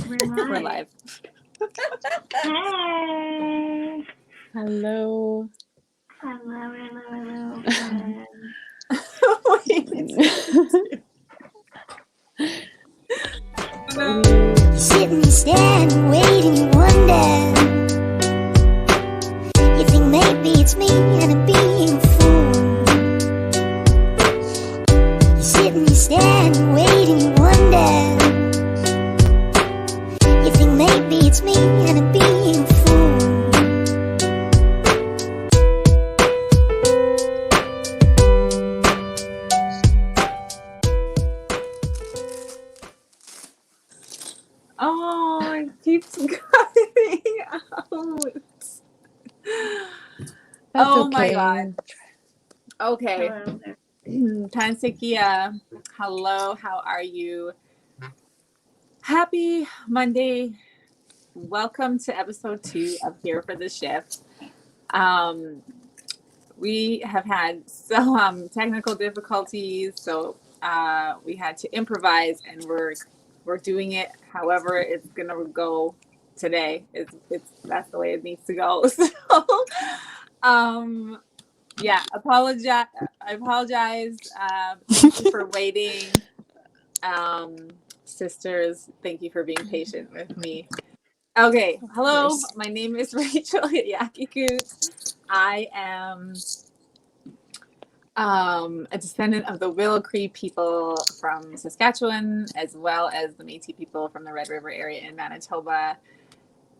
We're live. We're live. Hey. Hello. Hello, friends. Sitting, standing, waiting, you wonder. You think maybe it's me and I'm being a fool. You're sitting, standing, waiting, you wonder. You think maybe it's me and I'm being a fool. Oh, it keeps cutting out. That's oh okay. my God. Okay. Hello there. Tansikia, hello, how are you? Happy Monday. Welcome to episode 2 of Here for the Shift. We have had some technical difficulties, so we had to improvise, and we're doing it however it's gonna go today. That's the way it needs to go. So yeah, I apologize. Thank you for waiting. Sisters, thank you for being patient with me. Okay, hello, my name is Rachel Yakikut. I am a descendant of the Willow Cree people from Saskatchewan, as well as the Métis people from the Red River area in Manitoba.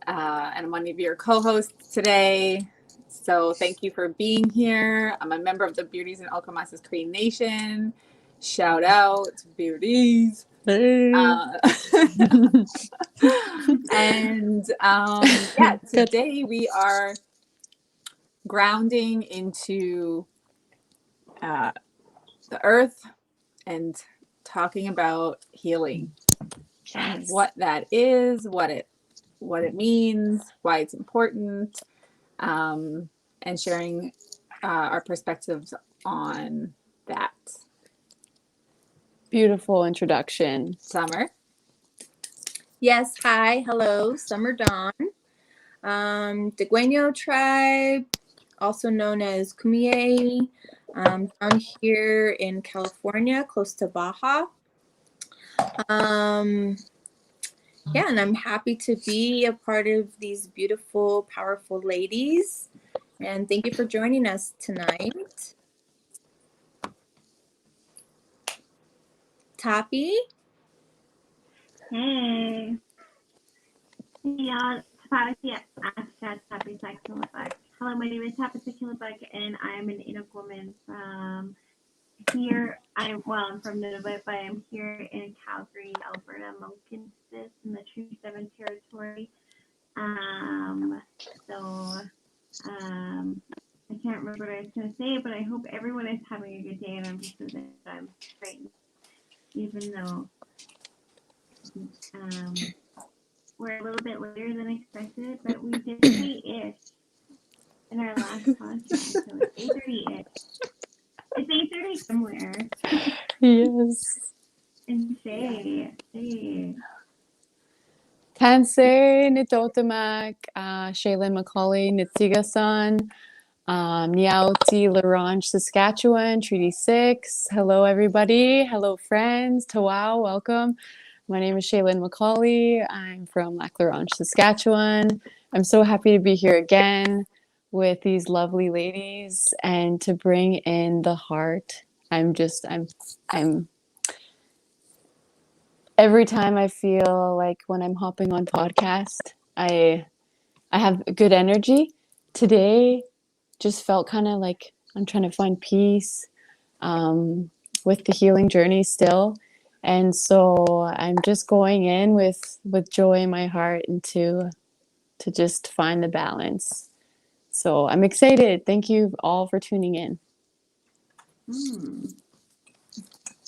And I'm one of your co-hosts today. So thank you for being here. I'm a member of the Beauties and Okamasas Cree Nation. Shout out, Beauties. And yeah, today we are grounding into the earth and talking about healing, and what that is, what it means, why it's important, and sharing our perspectives on that. Beautiful introduction. Summer. Yes, hi, hello, Summer Dawn. Degüeño tribe, also known as Kumeyaay, down here in California, close to Baja. Yeah, and I'm happy to be a part of these beautiful, powerful ladies. And thank you for joining us tonight. Tapi? Hey. Yeah, Happy Kilabug. Hello, my name is Happy Kilabug, and I'm an Inuk woman from here. I'm from Nunavut, but I'm here in Calgary, Alberta, Monkinsis, in the Treaty 7 territory. I can't remember what I was going to say, but I hope everyone is having a good day, and I'm just so that I'm frightened, even though we're a little bit later than expected, but we did say ish in our last podcast, so it's 8:30 ish. It's 8:30 somewhere. Yes. And say. Tansei Nitotamak, Shaylin Macaulay, Nitsiga-san, Niauti, Larange, Saskatchewan, Treaty 6. Hello, everybody. Hello, friends. Tawau, welcome. My name is Shaylin Macaulay. I'm from Lac La Ronge, Saskatchewan. I'm so happy to be here again with these lovely ladies and to bring in the heart. I'm every time I feel like when I'm hopping on podcast, I have good energy. Today just felt kind of like I'm trying to find peace with the healing journey still. And so I'm just going in with joy in my heart and to just find the balance. So I'm excited. Thank you all for tuning in.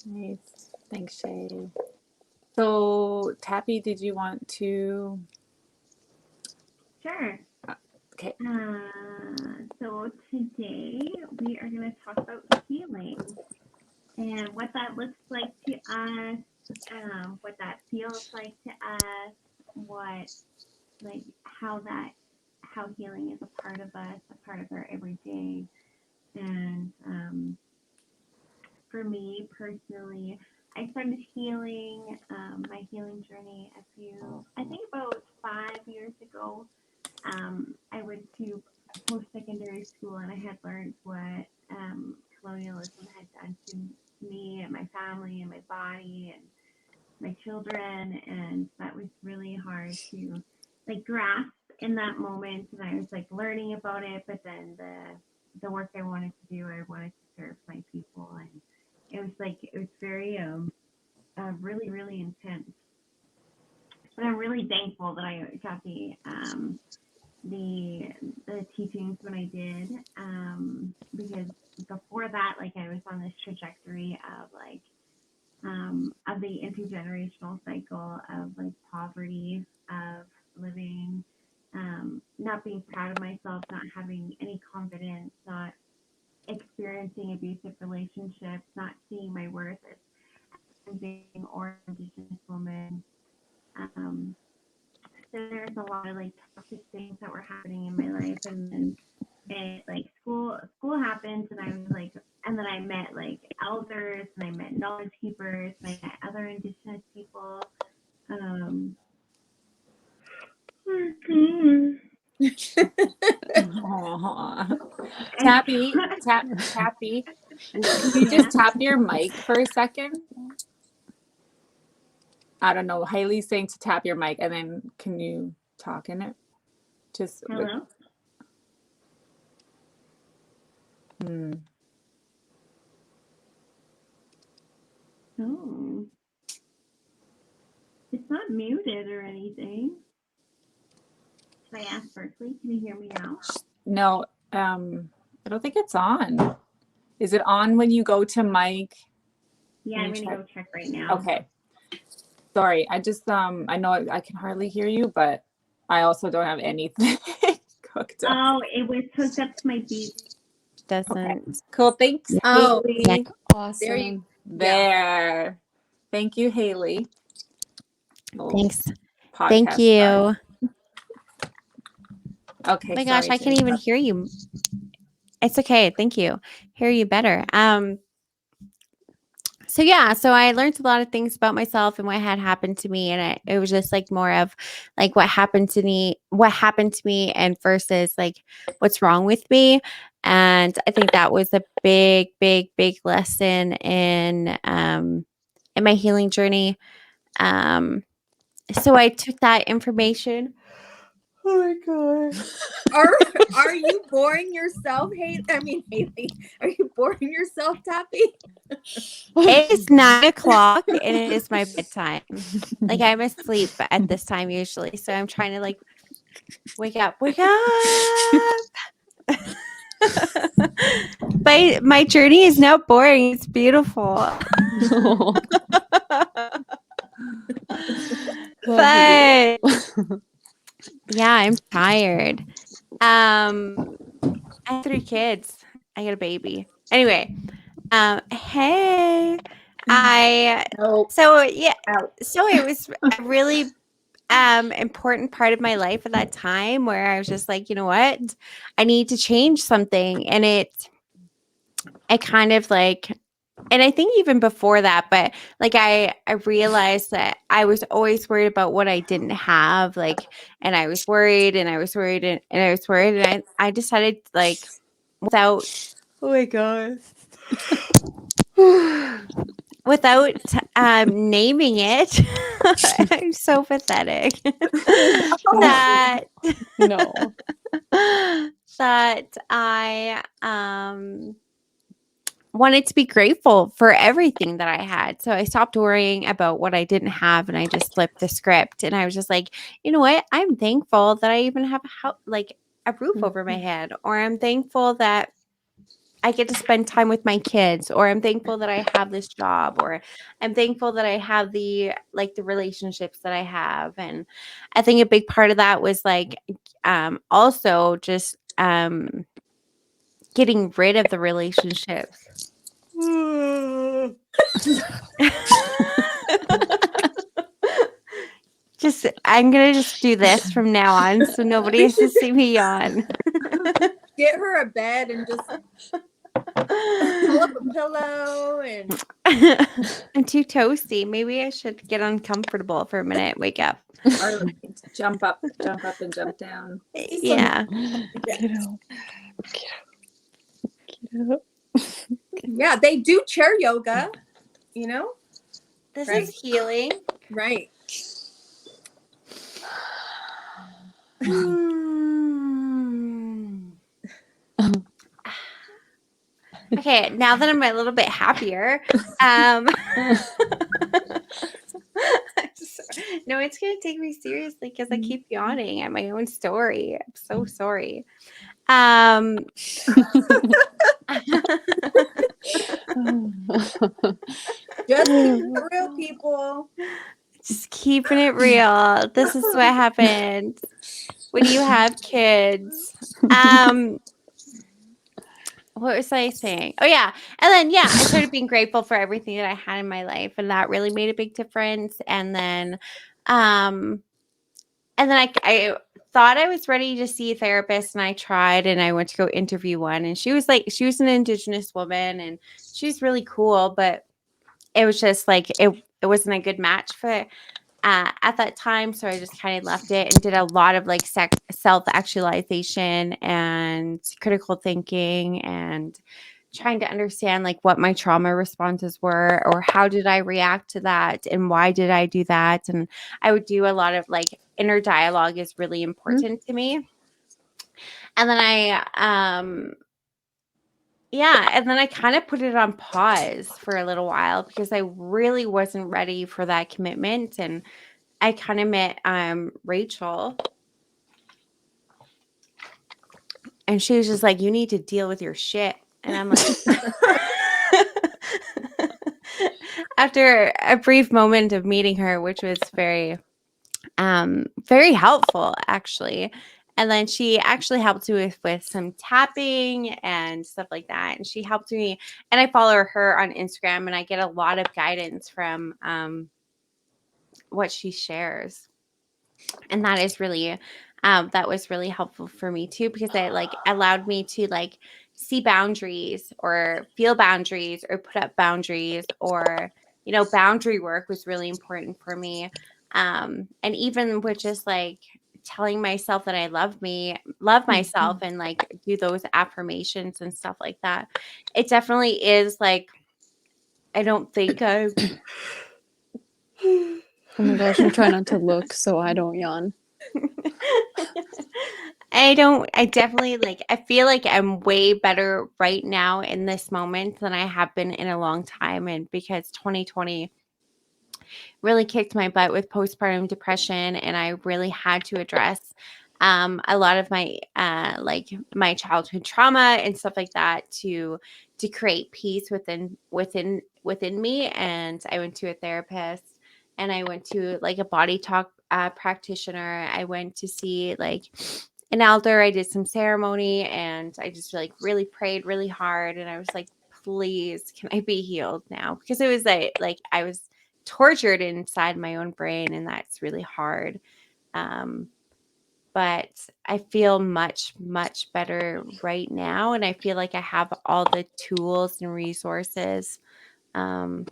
Nice. Thanks, Shay. So, Tappy, did you want to? Sure. Okay. So today we are going to talk about healing and what that looks like to us, what that feels like to us, what, like, how healing is a part of us, a part of our everyday. And for me personally, I started healing, my healing journey I think about 5 years ago. I went to post-secondary school and I had learned what colonialism had done to me and my family and my body and my children, and that was really hard to like grasp in that moment. And I was like learning about it, but then the work I wanted to do, I wanted to serve my people, and it was very really intense. But I'm really thankful that I got the the teachings when I did, because before that, like I was on this trajectory of the intergenerational cycle of like poverty, of living, not being proud of myself, not having any confidence, not experiencing abusive relationships, not seeing my worth as being or Indigenous woman. Um, so there's a lot of like toxic things that were happening in my life, and then like school happened, and I was like, and then I met like elders, and I met knowledge keepers, and I met other Indigenous people. Um, Aw. Tappy. Can you just tap your mic for a second? I don't know. Haley's saying to tap your mic, and then can you talk in it? Just Hello. Oh, it's not muted or anything. Should I ask Berkeley? Can you hear me now? No, I don't think it's on. Is it on when you go to mic? Yeah, I'm gonna go check right now. Okay. Sorry, I just I know I can hardly hear you, but I also don't have anything cooked up. Oh, it was hooked up to my beat. Doesn't. Okay. Cool. Thanks, Oh, Haley. Awesome. There. Thank you, Haley. Thanks. Podcast Thank you. start. Okay. Oh my gosh, sorry I to can't even interrupt. hear you. It's okay. Thank you. Hear you better. So yeah, so I learned a lot of things about myself and what had happened to me, and it was just like more of like what happened to me, and versus like what's wrong with me. And I think that was a big lesson in my healing journey. So I took that information. Oh my god. Are you boring yourself, Haley? I mean, Haley, are you boring yourself, Tappy? It is 9 o'clock and it is my bedtime. Like I'm asleep at this time usually, so I'm trying to like wake up. But my journey is not boring. It's beautiful. But yeah, I'm tired. I have 3 kids. I got a baby. Anyway, hey, Nope. so yeah, Out. so it was a really important part of my life at that time where I was just like, you know what, I need to change something, and I kind of like, and I think even before that, but like I realized that I was always worried about what I didn't have, like, and I was worried and I was worried and I was worried, and I decided like without, oh my god, without naming it, I'm so pathetic. that No. that I wanted to be grateful for everything that I had. So I stopped worrying about what I didn't have, and I just flipped the script, and I was just like, you know what? I'm thankful that I even have like a roof over my head, or I'm thankful that I get to spend time with my kids, or I'm thankful that I have this job, or I'm thankful that I have the relationships that I have. And I think a big part of that was like also just getting rid of the relationships. I'm gonna just do this from now on, so nobody has to see me yawn. Get her a bed and just pull up a pillow and I'm too toasty. Maybe I should get uncomfortable for a minute. Wake up. Or jump up and jump down. Yeah. Get up. Get up. yeah, they do chair yoga, you know? This Right. is healing. Right. Okay, now that I'm a little bit happier, no one's gonna take me seriously because I keep yawning at my own story. I'm so sorry. Just keep it real, people. Just keeping it real. This is what happens when you have kids. What was I saying? Oh yeah. And then I started being grateful for everything that I had in my life, and that really made a big difference. And then I thought I was ready to see a therapist, and I tried, and I went to go interview one, and she was an Indigenous woman, and she was really cool, but it was just like it wasn't a good match for at that time. So I just kind of left it and did a lot of like self-actualization and critical thinking and trying to understand like what my trauma responses were, or how did I react to that, and why did I do that. And I would do a lot of like inner dialogue is really important to me. And then and then I kind of put it on pause for a little while because I really wasn't ready for that commitment. And I kind of met Rachel, and she was just like, you need to deal with your shit. And I'm like, after a brief moment of meeting her, which was very, very helpful, actually. And then she actually helped me with some tapping and stuff like that. And she helped me, and I follow her on Instagram, and I get a lot of guidance from what she shares. And that is really that was really helpful for me too, because it like allowed me to like see boundaries or feel boundaries or put up boundaries, or boundary work was really important for me. And even with just like telling myself that I love myself, and like do those affirmations and stuff like that, it definitely is like, I don't think I Oh my gosh, I'm trying not to look so I don't yawn. I definitely like, I feel like I'm way better right now in this moment than I have been in a long time. And because 2020 really kicked my butt with postpartum depression, and I really had to address a lot of my like my childhood trauma and stuff like that to create peace within me. And I went to a therapist, and I went to like a body talk practitioner. I went to see like an elder. I did some ceremony, and I just like really prayed really hard, and I was like, please, can I be healed now? Because it was like I was tortured inside my own brain, and that's really hard. But I feel much, much better right now, and I feel like I have all the tools and resources to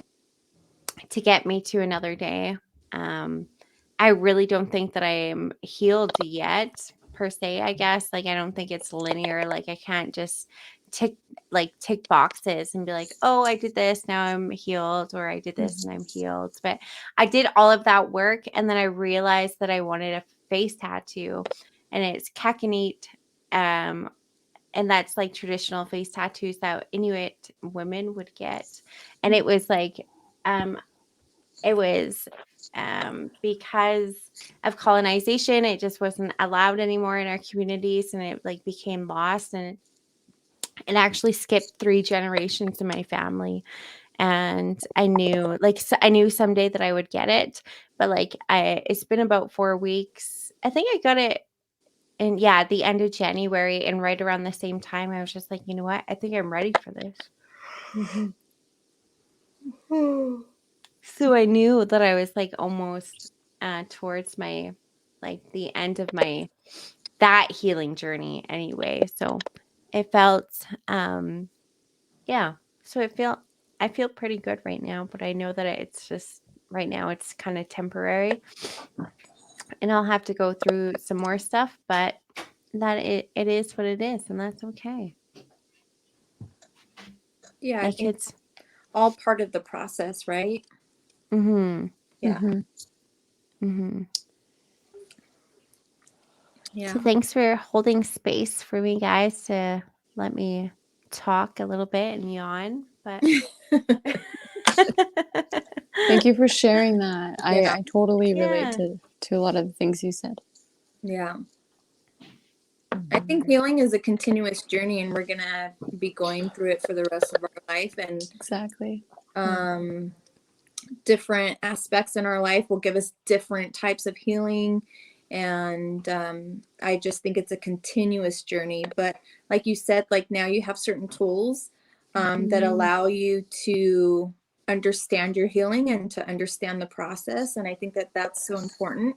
get me to another day. I really don't think that I am healed yet, per se, I guess. Like, I don't think it's linear. Like, I can't just tick boxes and be like, oh, I did this, now I'm healed, or I did this and I'm healed. But I did all of that work, and then I realized that I wanted a face tattoo, and it's Kakanit. And that's like traditional face tattoos that Inuit women would get. And it was like, it was because of colonization, it just wasn't allowed anymore in our communities, and it like became lost, and it actually skipped 3 generations in my family. And I knew I knew someday that I would get it, but like it's been about 4 weeks. I think I got it in the end of January, and right around the same time I was just like, you know what? I think I'm ready for this. So I knew that I was like almost towards my like the end of my that healing journey anyway. So it felt yeah. So I feel pretty good right now, but I know that it's just right now it's kind of temporary and I'll have to go through some more stuff, but that it is what it is and that's okay. Yeah, I Like think it's all part of the process, right? mhm. Yeah. Mhm. Mhm. Yeah. So thanks for holding space for me guys to let me talk a little bit and yawn, but Thank you for sharing that. Yeah. I totally relate Yeah. to a lot of the things you said. Yeah. I think healing is a continuous journey and we're going to be going through it for the rest of our life, and Exactly. um different aspects in our life will give us different types of healing, and I just think it's a continuous journey. But like you said, like now you have certain tools that allow you to understand your healing and to understand the process, and I think that that's so important.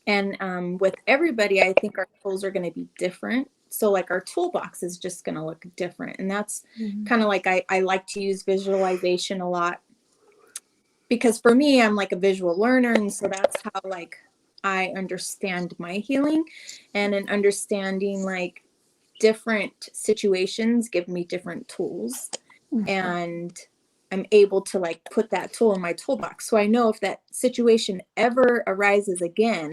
And with everybody, I think our tools are going to be different. So like our toolbox is just going to look different, and that's kind of like I like to use visualization a lot, because for me, I'm like a visual learner, and so that's how like I understand my healing. And in understanding like different situations give me different tools, and I'm able to like put that tool in my toolbox, so I know if that situation ever arises again,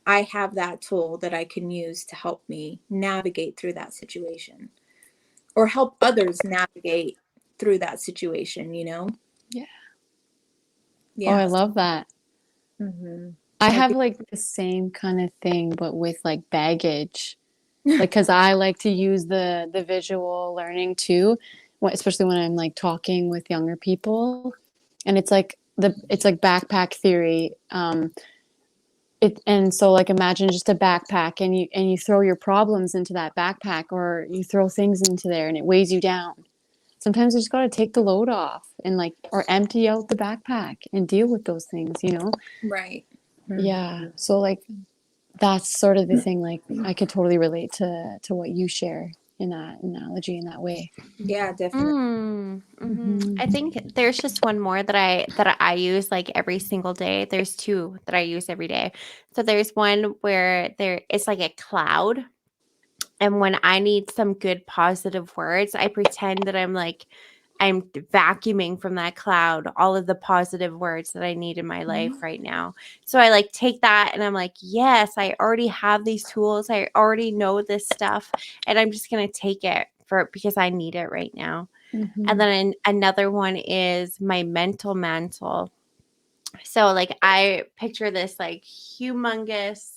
I have that tool that I can use to help me navigate through that situation or help others navigate through that situation, you know? Yeah. Oh, I Yeah. love that. Mm-hmm. I I have think- like the same kind of thing, but with like baggage. Like, because I like to use the visual learning too, especially when I'm like talking with younger people, and it's like backpack theory. And so like imagine just a backpack, and you throw your problems into that backpack, or you throw things into there, and it weighs you down. Sometimes you just got to take the load off and like or empty out the backpack and deal with those things, you know? right. Yeah. So like that's sort of the thing, like I could totally relate to what you share in that analogy in that way. Yeah, definitely. I think there's just one more that I use like every single day. There's two that I use every day. So there's one where there it's like a cloud, and when I need some good positive words, I pretend that I'm vacuuming from that cloud all of the positive words that I need in my life right now. So I like take that and I'm like, yes, I already have these tools. I already know this stuff, and I'm just going to take it for because I need it right now. And then another one is my mental mantle. So like I picture this like humongous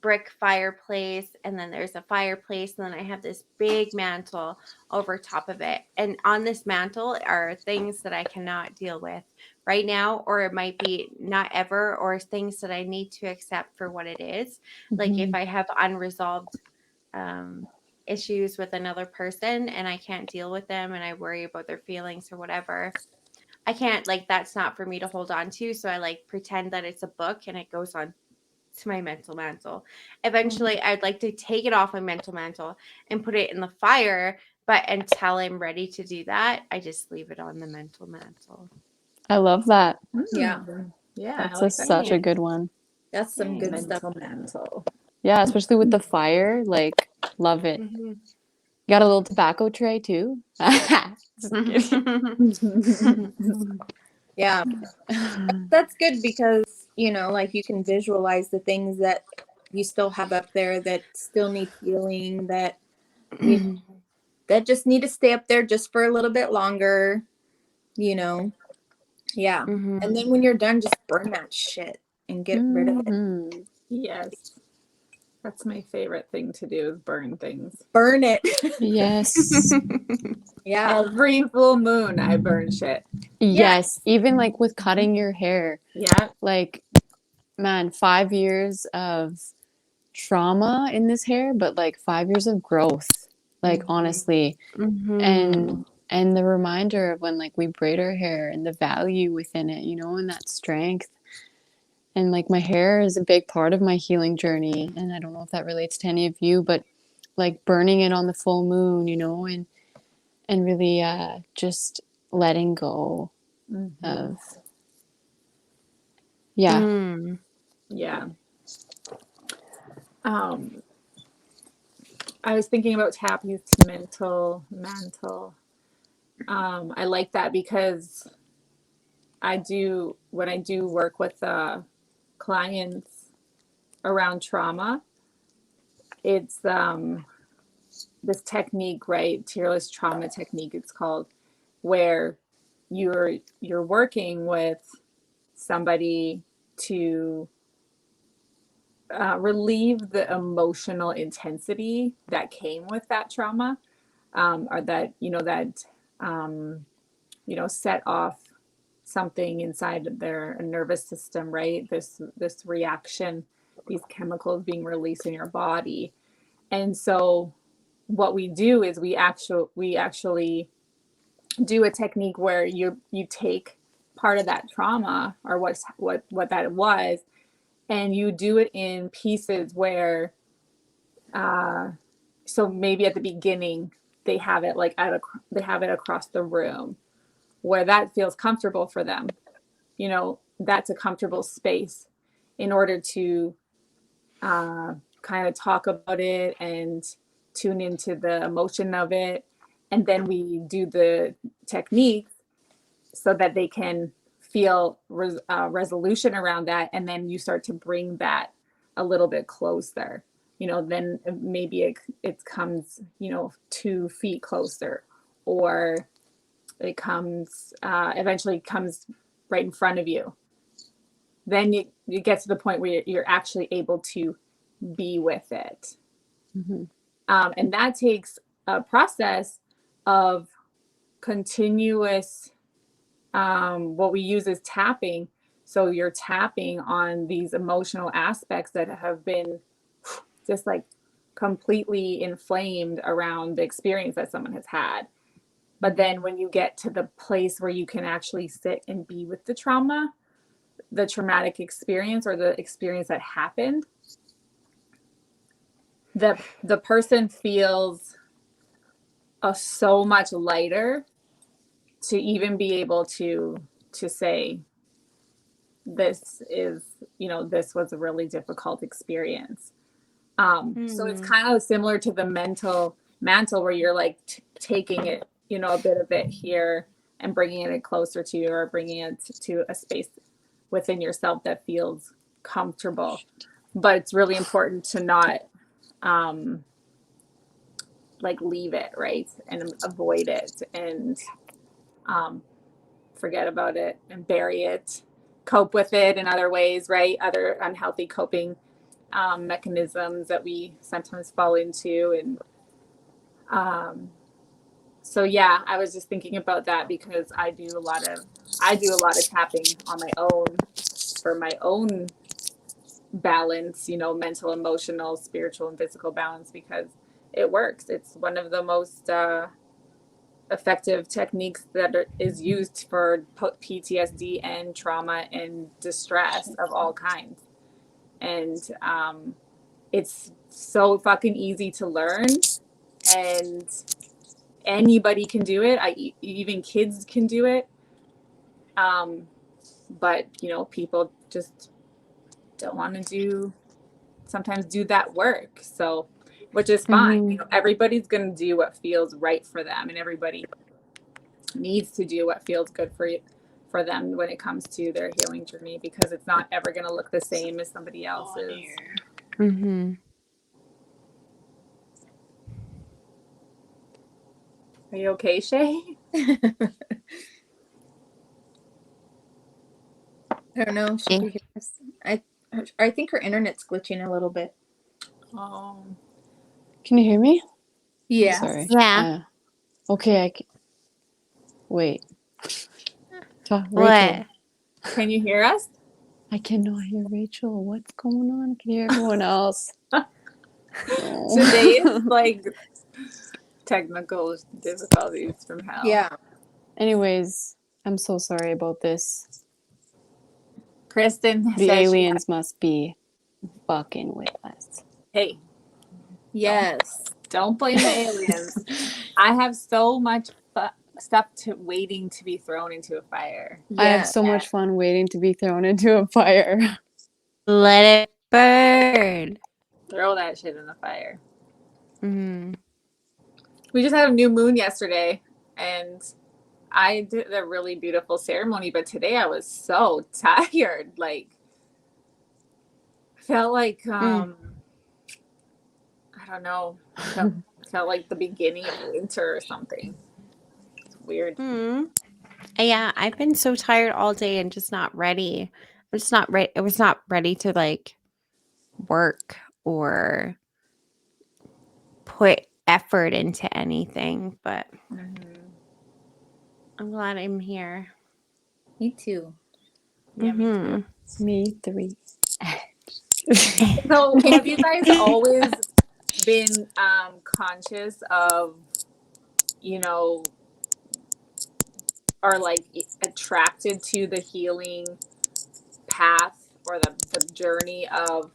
brick fireplace, and then there's a fireplace, and then I have this big mantle over top of it. And on this mantle are things that I cannot deal with right now, or it might be not ever, or things that I need to accept for what it is. Like if I have unresolved issues with another person and I can't deal with them and I worry about their feelings or whatever, I can't, like, that's not for me to hold on to. So I like pretend that it's a book and it goes on to my mental mantle. Eventually, I'd like to take it off my mental mantle and put it in the fire. But until I'm ready to do that, I just leave it on the mental mantle. I love that. Yeah. Yeah, That's I like that. such a good one. That's some good stuff. Mental. Yeah, especially with the fire, like love it. Mhm. Got a little tobacco tray too. Just kidding. Yeah. That's good because, you know, like you can visualize the things that you still have up there that still need healing, that you that just need to stay up there just for a little bit longer, you know. Yeah. And then when you're done, just burn that shit and get rid of it. Mhm. Yes. That's my favorite thing to do is burn things. Burn it. Yes. Yeah. Every full moon I burn shit. Yes. Even like with cutting your hair. Yeah. Like, man, 5 years of trauma in this hair, but like 5 years of growth. Like honestly. And the reminder of when like we braid our hair and the value within it, you know, and that strength. And like my hair is a big part of my healing journey. And I don't know if that relates to any of you, but like burning it on the full moon, and really just letting go of, yeah. Mm. Yeah. I was thinking about tapping to mantle. I like that because when I do work with clients around trauma, it's this technique, right? Tearless trauma technique, it's called, where you're working with somebody to relieve the emotional intensity that came with that trauma, or that set off something inside their nervous system, right? This reaction, these chemicals being released in your body. And so what we do is we actually do a technique where you take part of that trauma, or what that was, and you do it in pieces where so maybe at the beginning they have it like they have it across the room, where that feels comfortable for them. That's a comfortable space in order to kind of talk about it and tune into the emotion of it. And then we do the techniques so that they can feel resolution around that. And then you start to bring that a little bit closer. Then maybe it comes, 2 feet closer, or it comes, eventually comes right in front of you. Then you get to the point where you're actually able to be with it. Mm-hmm. And that takes a process of continuous, what we use is tapping. So you're tapping on these emotional aspects that have been just like completely inflamed around the experience that someone has had. But then when you get to the place where you can actually sit and be with the traumatic experience, or the experience that happened, the person feels so much lighter to even be able to say, this was a really difficult experience. So it's kind of similar to the mental mantle, where you're like taking it, a bit of it here and bringing it closer to you, or bringing it to a space within yourself that feels comfortable. But it's really important to not like leave it, right? And avoid it, and forget about it and bury it, cope with it in other ways, right? Other unhealthy coping mechanisms that we sometimes fall into. And so yeah, I was just thinking about that because I do a lot of tapping on my own, for my own balance, mental, emotional, spiritual, and physical balance, because it works. It's one of the most effective techniques that is used for PTSD and trauma and distress of all kinds. And it's so fucking easy to learn, and anybody can do it. Even kids can do it. But people just don't want to sometimes do that work. So, which is fine. Everybody's going to do what feels right for them, and everybody needs to do what feels good for them when it comes to their healing journey, because it's not ever going to look the same as somebody else's. Mm-hmm. Are you okay, Shay? I don't know if she could hear us. I think her internet's glitching a little bit. Can you hear me? Yeah. Sorry. Yeah. Okay. Wait. Rachel. What? Can you hear us? I cannot hear Rachel. What's going on? I can hear everyone else. Today is like technical difficulties from hell. Yeah. Anyways, I'm so sorry about this. Kristen The says she aliens must be fucking with us. hey, Yes. don't blame the aliens. I have so much stuff waiting to be thrown into a fire. I have Yes. so much fun waiting to be thrown into a fire. Let it burn. Throw that shit in the fire. Mm. We just had a new moon yesterday, and I did a really beautiful ceremony, but today I was so tired. Like, felt like I don't know. Felt like the beginning of winter or something. It's weird. Mm. Yeah, I've been so tired all day and just not ready. I'm just not ready. I was not ready to like work or put effort into anything, but I'm glad I'm here. Me too. Yeah, me too. Me three. So, have you guys always been conscious of, you know, or like attracted to the healing path or the journey of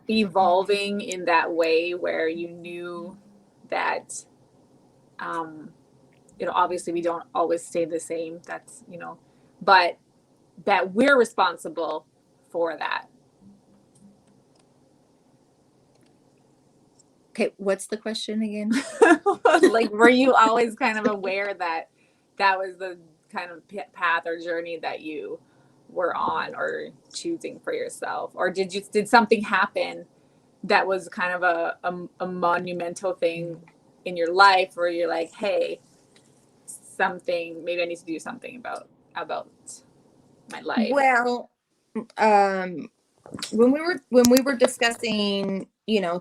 evolving in that way where you knew that obviously we don't always stay the same, that's but that we're responsible for that. Okay, what's the question again? Like, were you always kind of aware that that was the kind of path or journey that you were on or choosing for yourself, or did something happen that was kind of a monumental thing in your life where you're like, hey, maybe I need to do something about my life? Well, when we were discussing,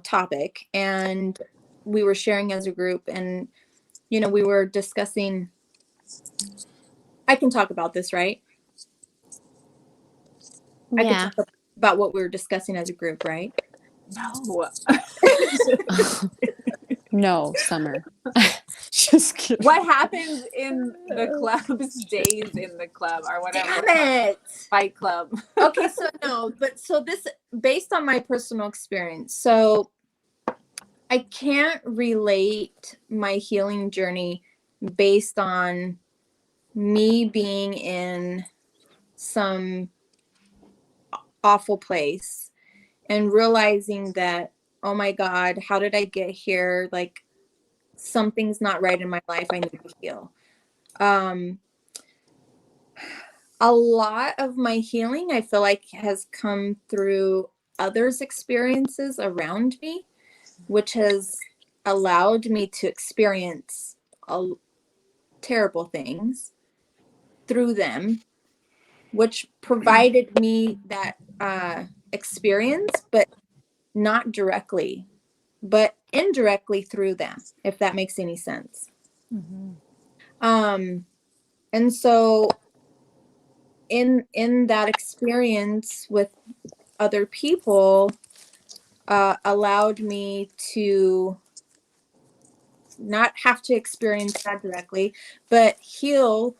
topic, and we were sharing as a group, and we were discussing, I can talk about this, right? I could Yeah. talk about what we were discussing as a group, right? No. No, Summer. Just kidding. What happens in the club's days in the club or whatever? Damn it. Fight Club. Okay, so no, but so this, based on my personal experience, so I can't relate my healing journey based on me being in some awful place and realizing that, oh my God, how did I get here? Like, something's not right in my life. I need to heal. A lot of my healing, I feel like, has come through others' experiences around me, which has allowed me to experience terrible things through them, which provided me that experience, but not directly, but indirectly through them, if that makes any sense. And so in that experience with other people, allowed me to not have to experience that directly, but heal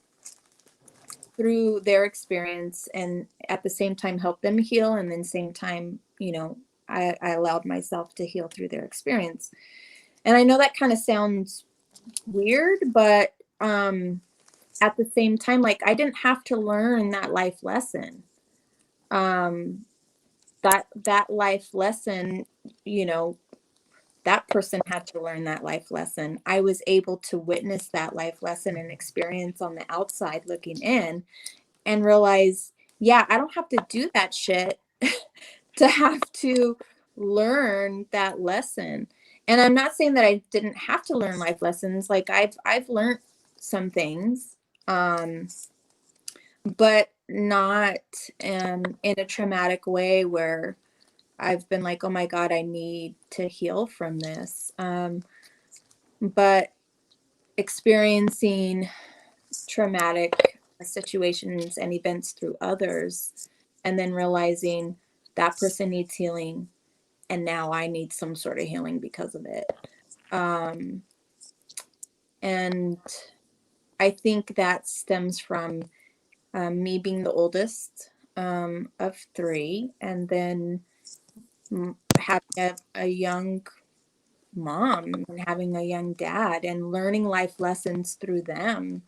through their experience, and at the same time help them heal, and then same time, I allowed myself to heal through their experience. And I know that kind of sounds weird, but at the same time, like, I didn't have to learn that life lesson. That life lesson, that person had to learn that life lesson. I was able to witness that life lesson and experience on the outside looking in, and realize, yeah, I don't have to do that shit to have to learn that lesson. And I'm not saying that I didn't have to learn life lessons. Like, I've learned some things, but not in a traumatic way where I've been like, oh my God, I need to heal from this. But experiencing traumatic situations and events through others, and then realizing that person needs healing, and now I need some sort of healing because of it. And I think that stems from me being the oldest of 3, and then having a young mom and having a young dad and learning life lessons through them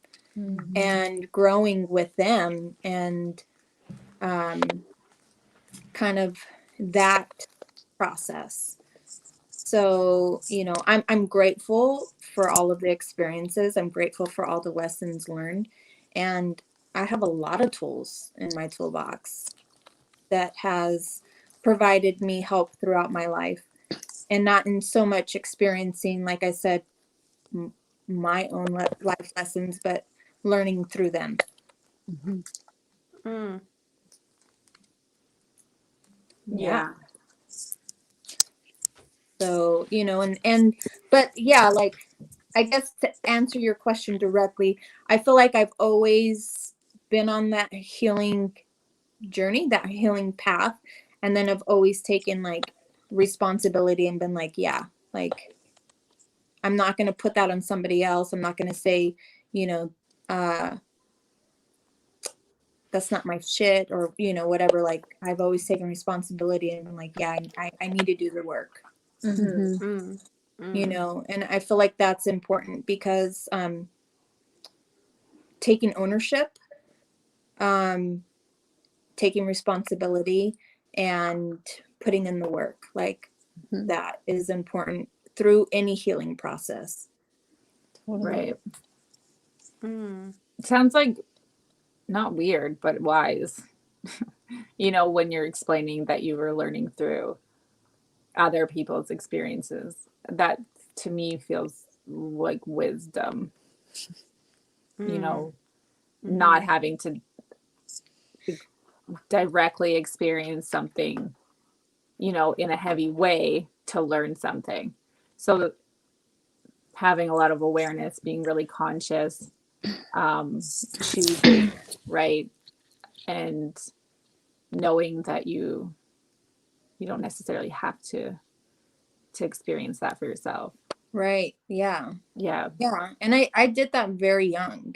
and growing with them, and kind of that process. So, I'm grateful for all of the experiences. I'm grateful for all the lessons learned. And I have a lot of tools in my toolbox that has provided me help throughout my life, and not in so much experiencing, like I said, my own life lessons, but learning through them. Mm. Yeah. So, but yeah, like, I guess to answer your question directly, I feel like I've always been on that healing journey, that healing path. And then I've always taken like responsibility and been like, yeah, like, I'm not going to put that on somebody else. I'm not going to say, that's not my shit, or, whatever. Like, I've always taken responsibility and been like, yeah, I need to do the work. Mm. And I feel like that's important because taking ownership, taking responsibility, and putting in the work, like, that is important through any healing process. Right. Mm. Sounds like not weird, but wise. When you're explaining that you were learning through other people's experiences, that to me feels like wisdom. Not having to directly experience something, in a heavy way to learn something. So having a lot of awareness, being really conscious, choosing, right? And knowing that you don't necessarily have to experience that for yourself. Right. Yeah. Yeah. Yeah. And I did that very young,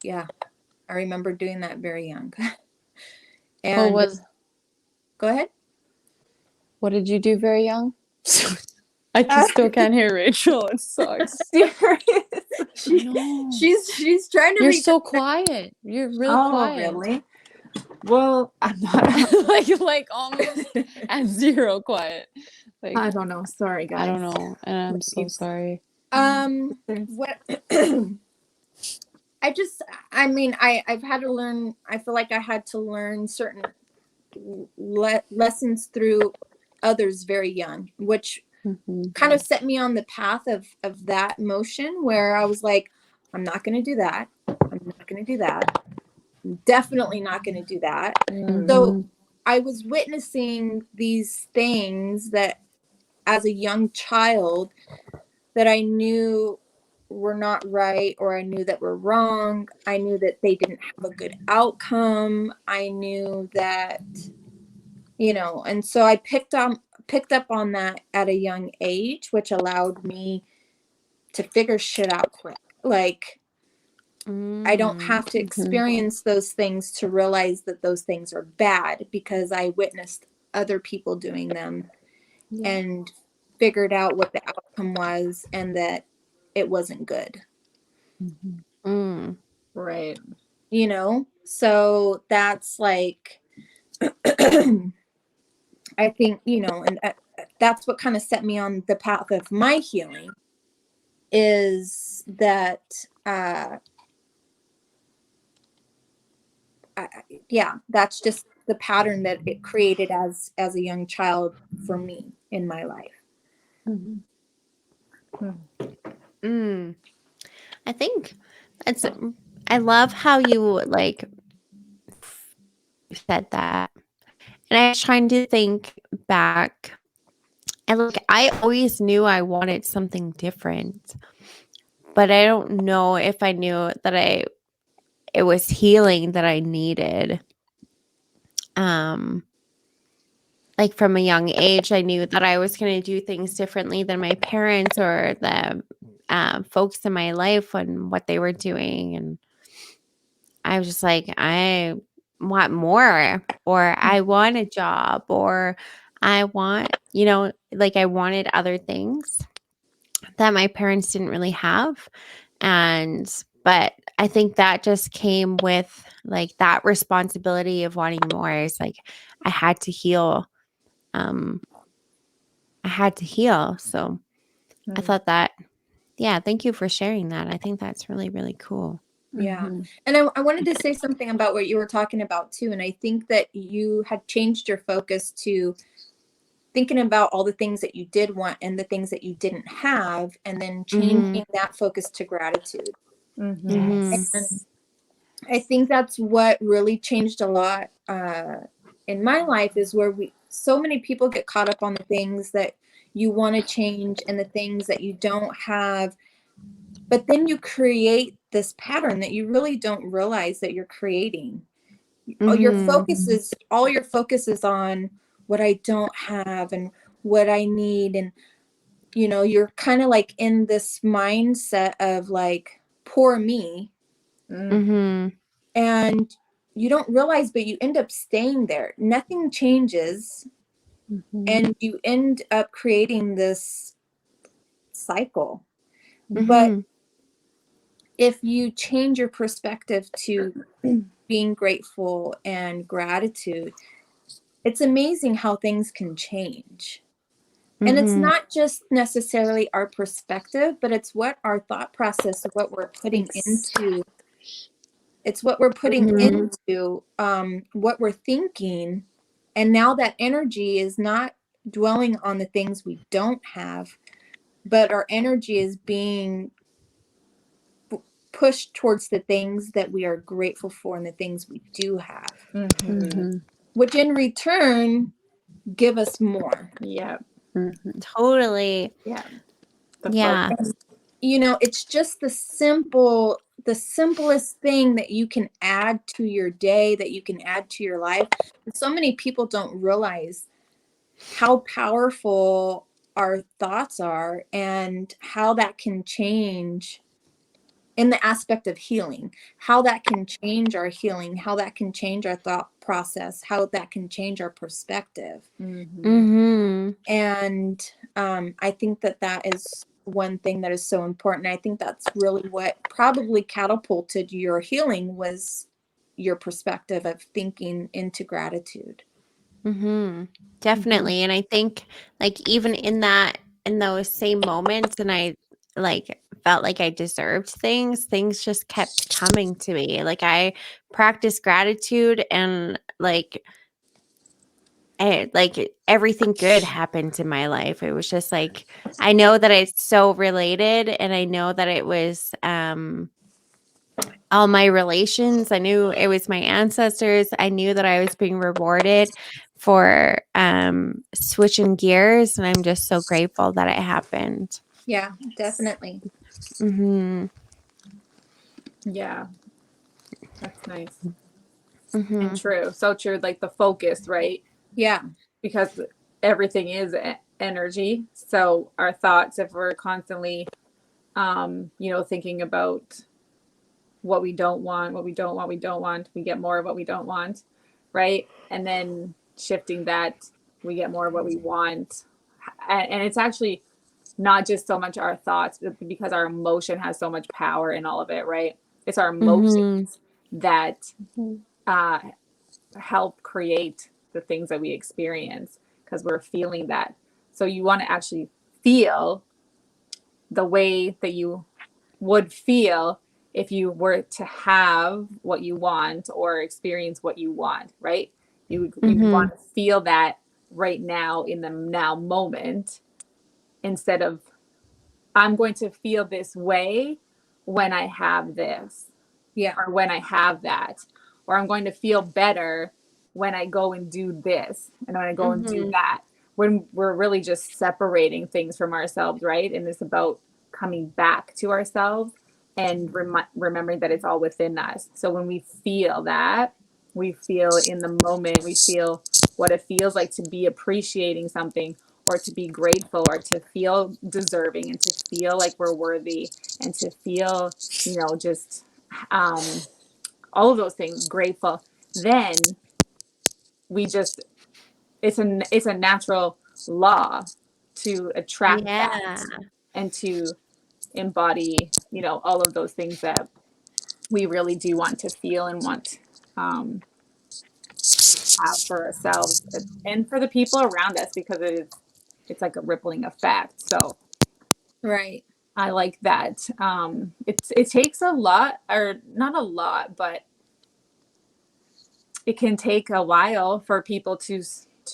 yeah, I remember doing that very young. And go ahead. What did you do very young? I still can't hear Rachel. It sucks. No. She's trying to You're reach. so quiet. You're really quiet. Really? Well, I'm not. like almost at zero quiet. Like, I don't know. Sorry, guys. I don't know, and I'm so sorry. What I've had to learn. I feel like I had to learn certain lessons through others very young, which kind of set me on the path of that motion, where I was like, I'm not going to do that. I'm not going to do that. I'm definitely not going to do that. So I was witnessing these things that, as a young child, that I knew were not right, or I knew that were wrong. I knew that they didn't have a good outcome. I knew that, and so I picked up on that at a young age, which allowed me to figure shit out quick. Like, I don't have to experience those things to realize that those things are bad, because I witnessed other people doing them and figured out what the outcome was, and that it wasn't good. Right. So that's like, I think, and that's what kind of set me on the path of my healing, is that, that's just the pattern that it created as a young child for me in my life. I think I love how you said that. And I was trying to think back, and I always knew I wanted something different, but I don't know if I knew that it was healing that I needed. From a young age, I knew that I was going to do things differently than my parents or the folks in my life and what they were doing. And I was just like, I want more, or I want a job, or I want, like I wanted other things that my parents didn't really have. But I think that just came with like that responsibility of wanting more. It's like I had to heal. Um, I had to heal. So I thought that, yeah, thank you for sharing that. I think that's really, really cool. Yeah. Mhm. And I wanted to say something about what you were talking about too. And I think that you had changed your focus to thinking about all the things that you did want and the things that you didn't have, and then changing that focus to gratitude. Mm-hmm. And I think that's what really changed a lot in my life, is where so many people get caught up on the things that you want to change and the things that you don't have. But then you create this pattern that you really don't realize that you're creating. All your focus is on what I don't have and what I need. And, you're kind of like in this mindset of like, poor me. Mm-hmm. And you don't realize, but you end up staying there. Nothing changes. And you end up creating this cycle. But Mm-hmm. if you change your perspective to being grateful and gratitude, it's amazing how things can change. And it's Mm-hmm. not just necessarily our perspective, but it's what our thought process, what we're putting into. It's what we're putting into, what we're thinking. And now that energy is not dwelling on the things we don't have, but our energy is being pushed towards the things that we are grateful for and the things we do have, which in return give us more. Yeah. Totally. Yeah. Yeah. Focus. It's just the simplest thing that you can add to your day, that you can add to your life. So many people don't realize how powerful our thoughts are and how that can change in the aspect of healing, how that can change our healing, how that can change our thought process, how that can change our perspective. Mm-hmm. And I think that is one thing that is so important. I think that's really what probably catapulted your healing, was your perspective of thinking into gratitude. Mm-hmm. Definitely. And I think like even in those same moments, and I like felt like I deserved things just kept coming to me. Like I practiced gratitude, and like everything good happened in my life. It was just like I know that it's so related, and I know that it was all my relations. I knew it was my ancestors. I knew that I was being rewarded for switching gears, and I'm just so grateful that it happened. Yeah, definitely. Mm-hmm. Yeah. That's nice. Mm-hmm. And true. So true. Like the focus, right? Yeah. Because everything is energy. So our thoughts, if we're constantly, thinking about what we don't want, what we don't want, we don't want, we get more of what we don't want, right? And then shifting that, we get more of what we want. And it's actually not just so much our thoughts, but because our emotion has so much power in all of it, right? It's our Mm-hmm. emotions that uh, help create the things that we experience, because we're feeling that. So you want to actually feel the way that you would feel if you were to have what you want or experience what you want, right? You Mm-hmm. want to feel that right now in the now moment, instead of I'm going to feel this way when I have this, Yeah. or when I have that, or I'm going to feel better when I go and do this and when I go and do Mm-hmm. that. When we're really just separating things from ourselves, right? And it's about coming back to ourselves and remembering that it's all within us. So when we feel that, we feel in the moment, we feel what it feels like to be appreciating something, or to be grateful, or to feel deserving, and to feel like we're worthy, and to feel, just um, all of those things, grateful, then we just, it's a natural law to attract Yeah. that and to embody, you know, all of those things that we really do want to feel and want um, have for ourselves and for the people around us, because it's like a rippling effect. So Right. I like that. It takes a lot, or not a lot, but it can take a while for people to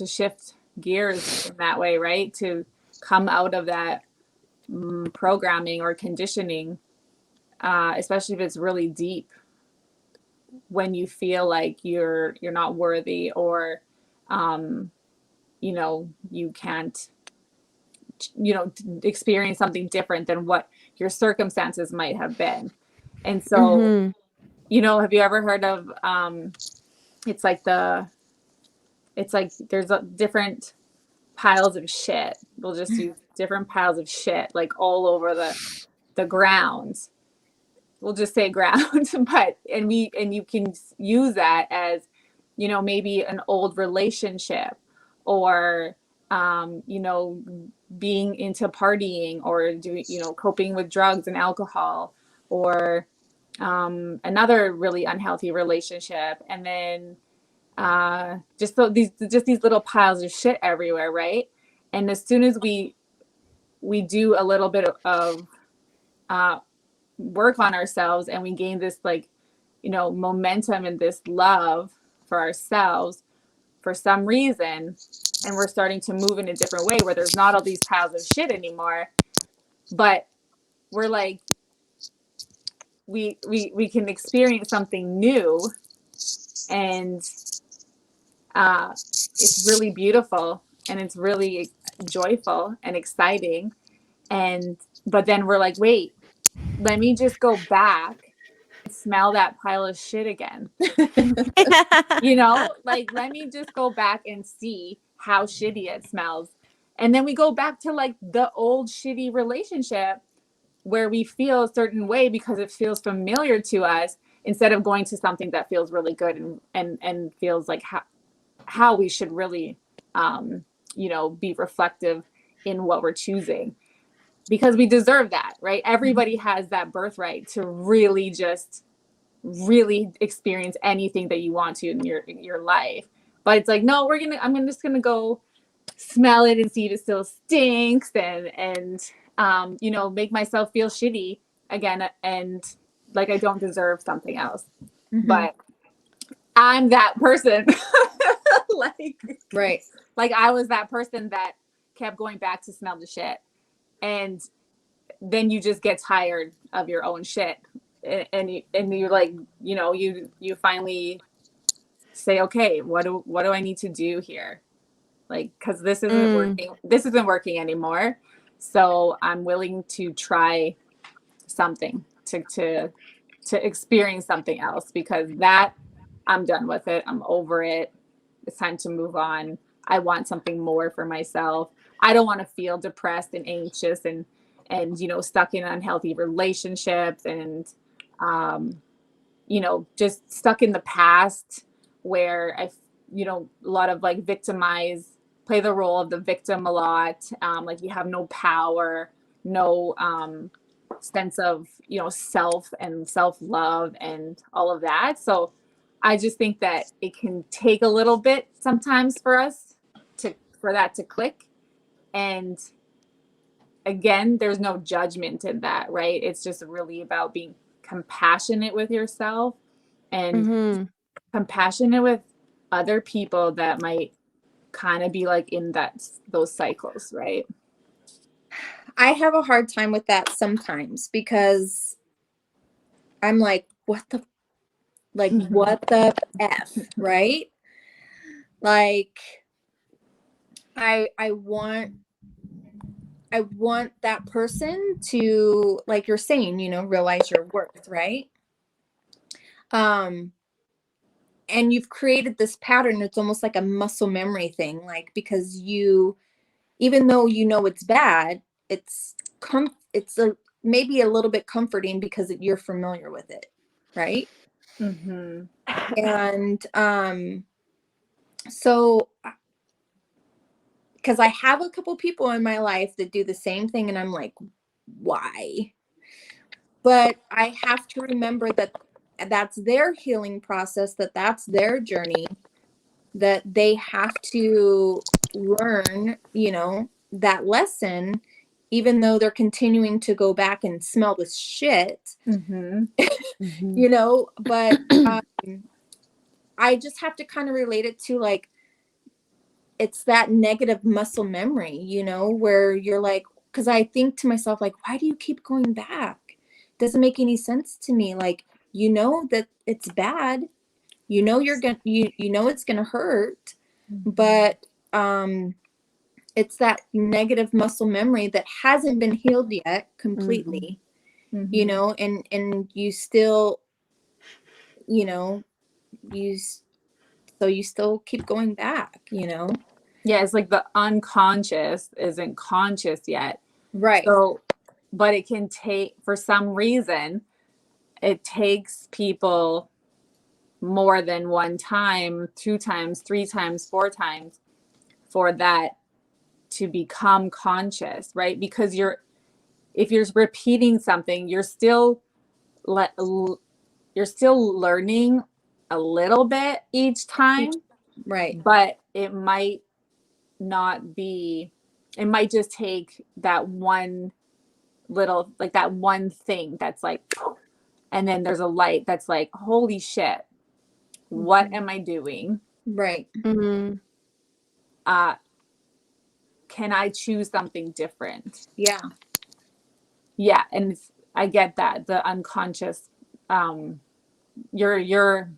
shift gears in that way, right? To come out of that programming or conditioning, especially if it's really deep, when you feel like you're not worthy, or you know, you can't, you know, experience something different than what your circumstances might have been. And so, Mm-hmm. you know, have you ever heard of it's like there's different piles of shit. We'll just use different piles of shit like all over the ground. We'll just say ground, but and you can use that as, you know, maybe an old relationship, or you know, being into partying, or doing, you know, coping with drugs and alcohol, or another really unhealthy relationship, and then just these little piles of shit everywhere, right? And as soon as we do a little bit of uh, work on ourselves, and we gain this, like, you know, momentum and this love for ourselves for some reason, and we're starting to move in a different way where there's not all these piles of shit anymore, but we're like, we can experience something new, and it's really beautiful, and it's really joyful and exciting. And but then we're like, wait, let me just go back and smell that pile of shit again. You know, like, let me just go back and see how shitty it smells. And then we go back to like the old shitty relationship where we feel a certain way because it feels familiar to us, instead of going to something that feels really good, and feels like how we should really you know, be reflective in what we're choosing, because we deserve that, right? Everybody has that birthright to really just really experience anything that you want to in your life. But it's like, no, I'm just gonna go smell it and see if it still stinks, and you know, make myself feel shitty again, and like I don't deserve something else. Mm-hmm. But I'm that person. like Right. like I was that person that kept going back to smell the shit, and then you just get tired of your own shit, and you're like, you know, you finally say, okay, what do I need to do here? Like, because this isn't working anymore, so I'm willing to try something to experience something else, because that, I'm done with it, I'm over it, it's time to move on. I want something more for myself. I don't want to feel depressed and anxious, and you know, stuck in unhealthy relationships, and you know, just stuck in the past, where you know, a lot of like play the role of the victim a lot. Like, you have no power, no sense of, you know, self and self-love and all of that. So I just think that it can take a little bit sometimes for us for that to click. And again, there's no judgment in that, right? It's just really about being compassionate with yourself, and Mm-hmm. compassionate with other people that might kind of be like in those cycles, right? I have a hard time with that sometimes, because I'm like, what the F, right? Like, I want that person to, like you're saying, you know, realize your worth, right? And you've created this pattern. It's almost like a muscle memory thing, like, because even though you know it's bad, it's maybe a little bit comforting because you're familiar with it, right? Mm-hmm. And so because I have a couple people in my life that do the same thing, and I'm like, why? But I have to remember that that's their healing process, that that's their journey, that they have to learn, that lesson, even though they're continuing to go back and smell the shit, Mm-hmm. but I just have to kind of relate it to like, it's that negative muscle memory, where you're like, because I think to myself, like, why do you keep going back? Doesn't make any sense to me. Like, that it's bad, you're gonna it's gonna hurt, but it's that negative muscle memory that hasn't been healed yet completely, Mm-hmm. and you still, you so you still keep going back. Yeah, it's like the unconscious isn't conscious yet. Right. So, but it can take, for some reason, it takes people more than one time, 2 times, 3 times, 4 times for that to become conscious, right? Because if you're repeating something, you're still learning a little bit each time, Right. but it might not be, it might just take that one little, like that one thing that's like, and then there's a light that's like, holy shit, what am I doing? Right. Mm-hmm. Can I choose something different? Yeah. Yeah, and I get that, the unconscious, um you're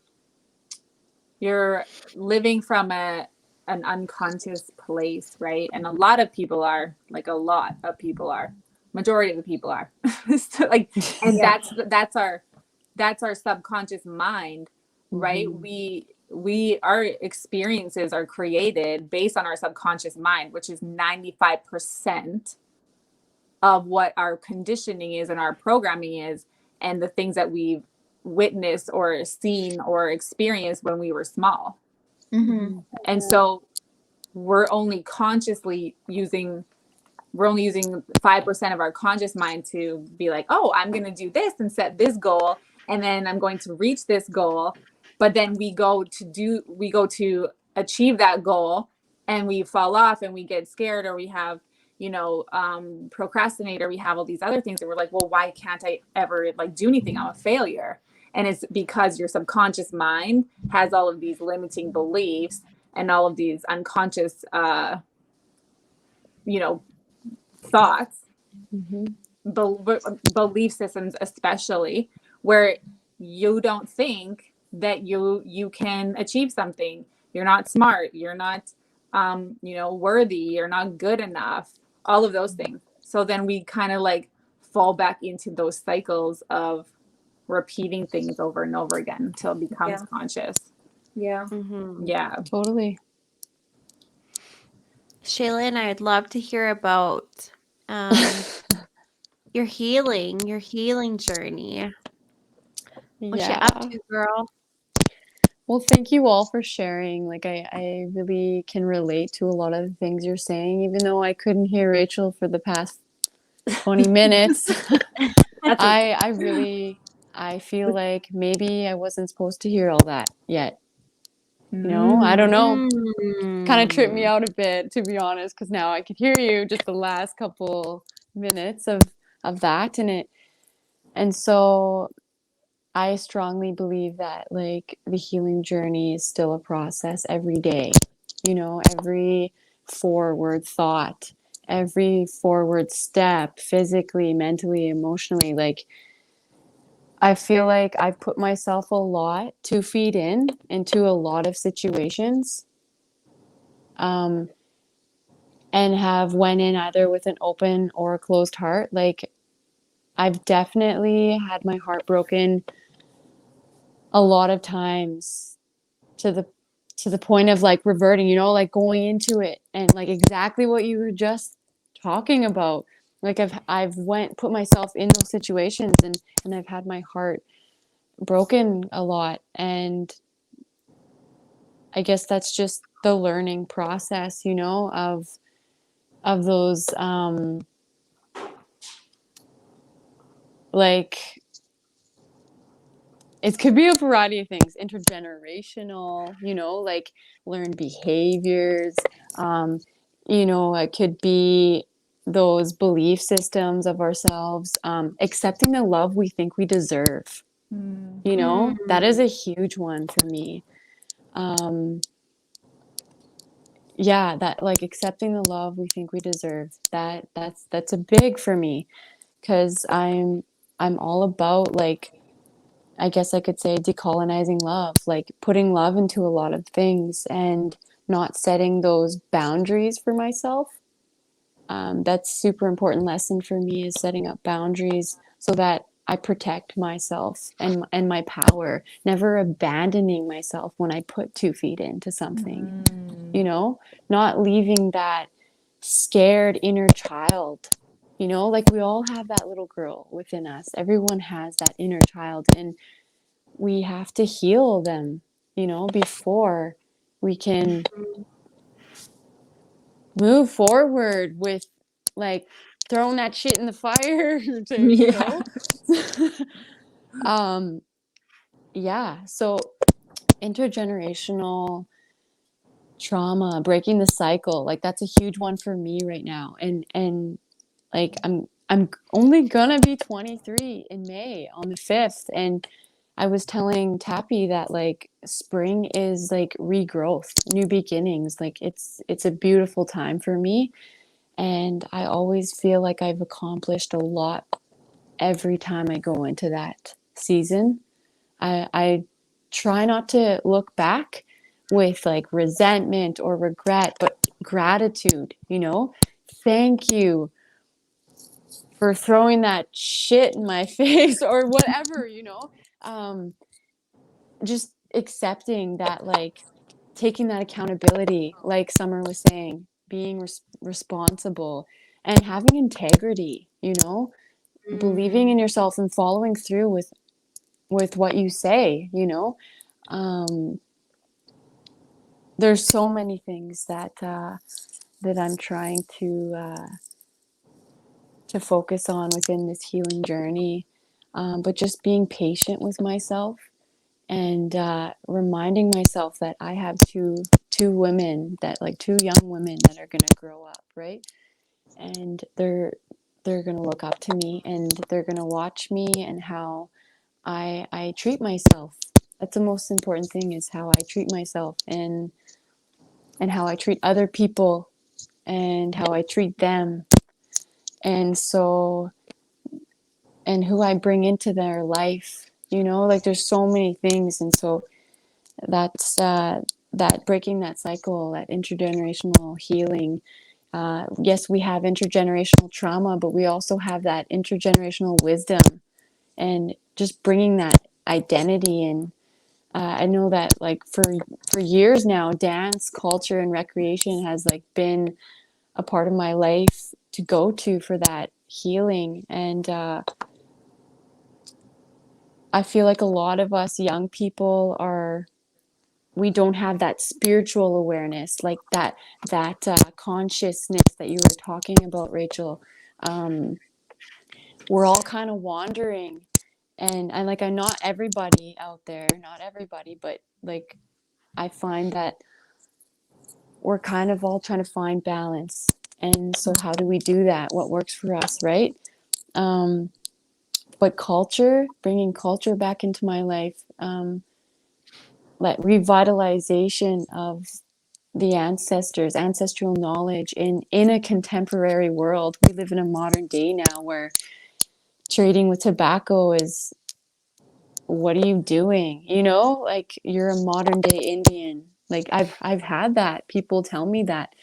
living from an unconscious place, right? And a lot of people are, like, majority of the people are so, like, and Yeah. that's our subconscious mind, right? Our experiences are created based on our subconscious mind, which is 95% of what our conditioning is and our programming is, and the things that we've witnessed or seen or experienced when we were small. Mm-hmm. And so we're only using 5% of our conscious mind to be like, oh, I'm going to do this and set this goal, and then I'm going to reach this goal. But then we go to achieve that goal, and we fall off, and we get scared, or we have, procrastinate, or we have all these other things, and we're like, well, why can't I ever, like, do anything? I'm a failure. And it's because your subconscious mind has all of these limiting beliefs and all of these unconscious, thoughts, belief systems, especially, where you don't think that you can achieve something. You're not smart. You're not, worthy. You're not good enough. All of those things. So then we kind of like fall back into those cycles of repeating things over and over again until it becomes Yeah. conscious. Yeah. Mm-hmm. Yeah. Totally. Shaylin, I would love to hear about your healing journey. What you up Yeah. to, girl? Well, thank you all for sharing. Like, I really can relate to a lot of the things you're saying, even though I couldn't hear Rachel for the past 20 minutes. That's okay. I feel like maybe I wasn't supposed to hear all that yet. I don't know. Kind of tripped me Mm. out a bit, to be honest, because now I could hear you just the last couple minutes of that, and so I strongly believe that, like, the healing journey is still a process every day. Every forward thought, every forward step, physically, mentally, emotionally. Like, I feel like I've put myself a lot to feed into a lot of situations, um, and have went in either with an open or a closed heart. Like, I've definitely had my heart broken a lot of times, to the point of, like, reverting, like going into it, and like exactly what you were just talking about. Like, I've put myself in those situations, and I've had my heart broken a lot, and I guess that's just the learning process, you know, of those like it could be a variety of things, intergenerational, you know, like learned behaviors. um you know, it could be those belief systems of ourselves, accepting the love we think we deserve. Mm. You know, that is Mm. a huge one for me. um yeah, that, like, accepting the love we think we deserve, that's a big for me, because I'm all about, like, I guess I could say decolonizing love, like putting love into a lot of things and not setting those boundaries for myself. That's super important lesson for me, is setting up boundaries so that I protect myself and my power, never abandoning myself when I put 2 feet into something, Mm. you know, not leaving that scared inner child. You know, like we all have that little girl within us. Everyone has that inner child, and we have to heal them, you know, before we can move forward with, like, throwing that shit in the fire to, you Yeah. know. um yeah, so intergenerational trauma, breaking the cycle, like that's a huge one for me right now. And like I'm only gonna be 23 in May on the 5th, and I was telling Tappy that, like, spring is like regrowth, new beginnings. Like it's a beautiful time for me, and I always feel like I've accomplished a lot every time I go into that season. I try not to look back with like resentment or regret, but gratitude, you know? Thank you for throwing that shit in my face or whatever, you know? Um, just accepting that, like, taking that accountability, like Summer was saying, being responsible and having integrity, you know? Believing in Mm. yourself and following through with what you say, you know? Um, there's so many things that I'm trying to focus on within this healing journey, but just being patient with myself and reminding myself that I have two women, that, like, two young women that are gonna grow up, right? And they're gonna look up to me, and they're gonna watch me and how I treat myself. That's the most important thing, is how I treat myself, and how I treat other people, and how I treat them. And so, and who I bring into their life, you know, like there's so many things. And so that's that breaking that cycle, that intergenerational healing. Yes, we have intergenerational trauma, but we also have that intergenerational wisdom, and just bringing that identity in. I know that, like, for years now, dance culture and recreation has, like, been a part of my life to go to for that healing. And I feel like a lot of us young people are, we don't have that spiritual awareness, like that consciousness that you were talking about, Rachel. um, we're all kind of wandering, and like, I'm not everybody out there, not everybody, but, like, I find that we're kind of all trying to find balance. And so how do we do that? What works for us, right? um, but culture, bringing culture back into my life, like revitalization of the ancestors, ancestral knowledge in a contemporary world. We live in a modern day now where trading with tobacco is, what are you doing? You know, like, you're a modern day Indian. Like, I've had that. People tell me that.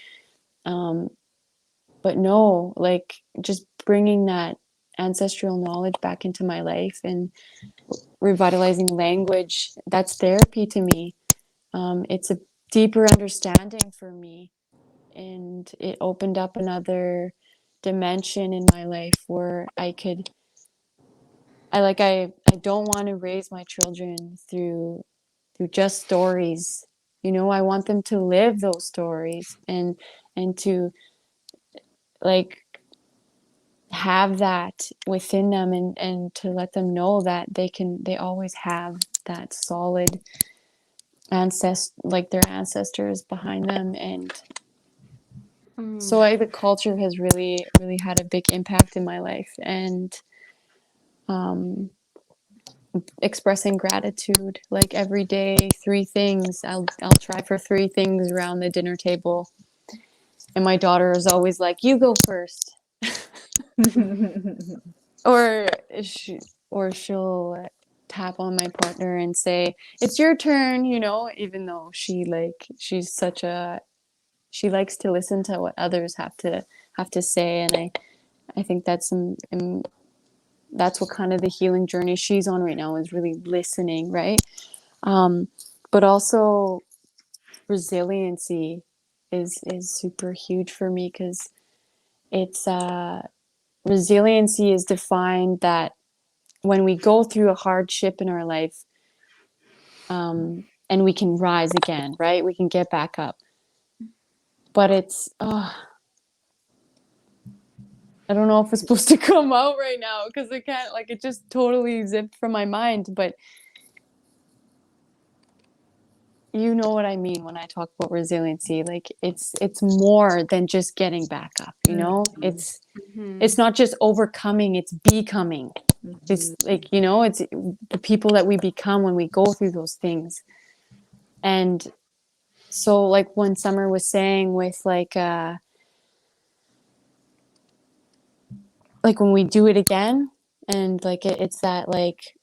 Um, but no, like, just bringing that ancestral knowledge back into my life and revitalizing language, that's therapy to me. It's a deeper understanding for me, and it opened up another dimension in my life where I could I don't want to raise my children through just stories. You know, I want them to live those stories and to like have that within them, and to let them know that they always have that solid like their ancestors behind them. And so the culture has really had a big impact in my life. And um expressing gratitude, like every day, 3 things. I'll try for 3 things around the dinner table, and my daughter is always like, "You go first," or she or she'll tap on my partner and say, "It's your turn," you know, even though she's such a she likes to listen to what others have to say. And I think that's what kind of the healing journey she's on right now, is really listening, right? But also resiliency is super huge for me, because it's resiliency is defined that when we go through a hardship in our life, and we can rise again, right? We can get back up. But it's I don't know if it's supposed to come out right now, because I can't, like, it just totally zipped from my mind. But you know what I mean when I talk about resiliency. Like, it's more than just getting back up, you know? It's not just overcoming, it's becoming. It's like, you know, it's the people that we become when we go through those things. And so, like, when Summer was saying with like when we do it again, and like it's that, like,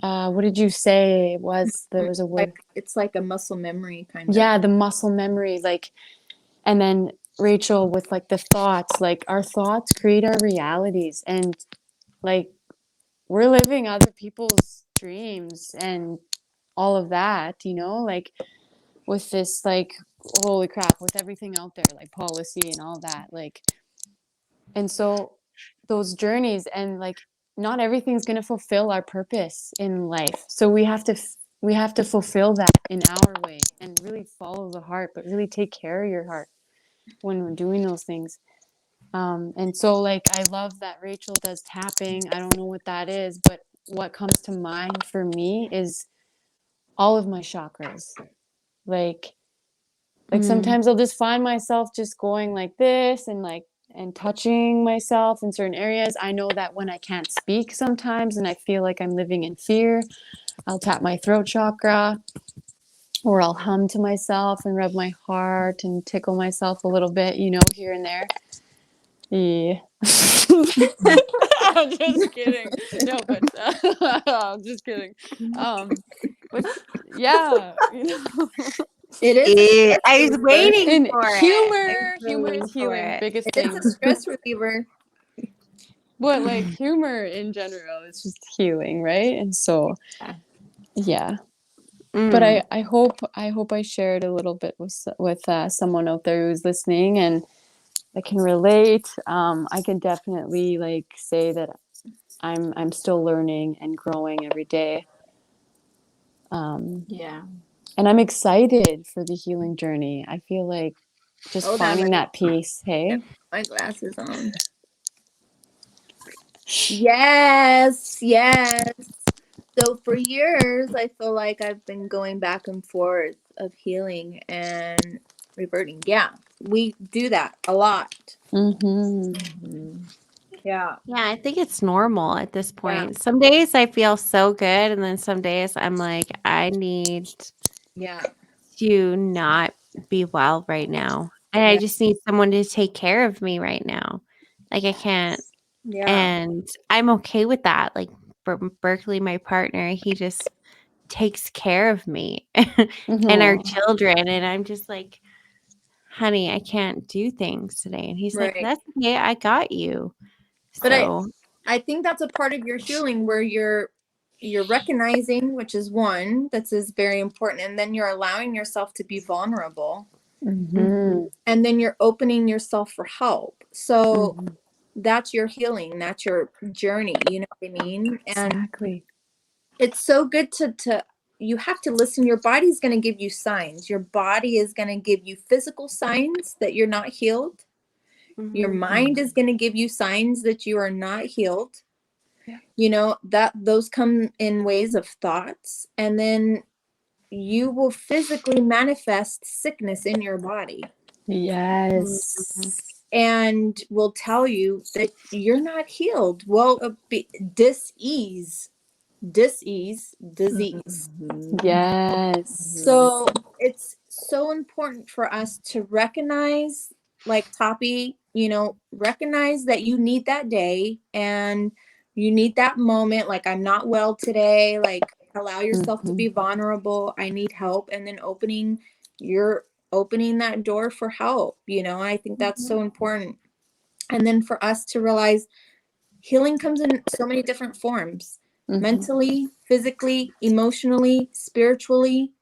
what did you say it was? There was a word. It's like a muscle memory kind of. Yeah, the muscle memory. Like, and then Rachel with like the thoughts, like our thoughts create our realities. And like, we're living other people's dreams and all of that, you know, like with this, like, holy crap, with everything out there, like policy and all that, like. And so those journeys, and like, not everything's going to fulfill our purpose in life. So we have to fulfill that in our way, and really follow the heart, but really take care of your heart when we're doing those things. And so, like, I love that Rachel does tapping. I don't know what that is, but what comes to mind for me is all of my chakras. Like sometimes I'll just find myself just going like this, and like, and touching myself in certain areas. I know that when I can't speak sometimes and I feel like I'm living in fear, I'll tap my throat chakra, or I'll hum to myself and rub my heart and tickle myself a little bit, you know, here and there. Yeah. I'm just kidding. No, but I'm just kidding. But yeah, you know. It is. I was waiting And for it. humor is healing, biggest It's thing. a stress reliever. But like, humor in general is just healing, right? And so, yeah. But I hope I shared a little bit with someone out there who's listening and that can relate. I can definitely like say that I'm still learning and growing every day. Yeah. And I'm excited for the healing journey. I feel like just finding that peace. Hey, my glasses on. Yes. So for years, I feel like I've been going back and forth of healing and reverting. Yeah, we do that a lot. Yeah. Yeah, I think it's normal at this point. Some days I feel so good, and then some days I'm like, I need to not be well right now. And I just need someone to take care of me right now. Like, I can't. Yeah. And I'm okay with that. Like, Berkeley, my partner, he just takes care of me and our children. And I'm just like, honey, I can't do things today. And he's like, that's okay. I got you. But So I think that's a part of your healing where you're recognizing, which is one that's is very important, and then you're allowing yourself to be vulnerable, and then you're opening yourself for help. So that's your healing. That's your journey. You know what I mean? And Exactly. it's so good to you have to listen. Your body's going to give you signs. Your body is going to give you physical signs that you're not healed. Your mind is going to give you signs that you are not healed. Yeah. You know, that those come in ways of thoughts, and then you will physically manifest sickness in your body Yes. and will tell you that you're not healed. Well, disease, disease. Yes. So it's so important for us to recognize, like Toppy, you know, recognize that you need that day and you need that moment. Like, I'm not well today. Like, allow yourself to be vulnerable. I need help. And then opening that door for help. You know, I think that's so important. And then for us to realize healing comes in so many different forms, mentally, physically, emotionally, spiritually.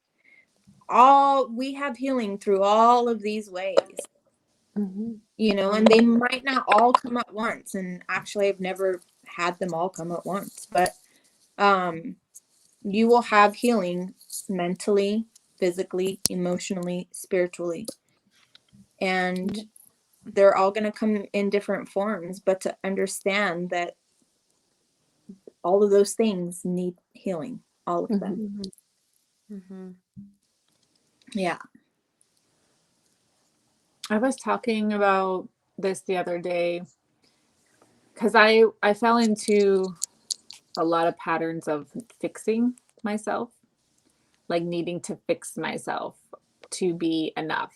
All we have healing through all of these ways, you know, and they might not all come at once. And actually, I've never had them all come at once, but you will have healing mentally, physically, emotionally, spiritually, and they're all going to come in different forms. But to understand that all of those things need healing, all of them. Yeah. I was talking about this the other day because I fell into a lot of patterns of fixing myself, like needing to fix myself to be enough.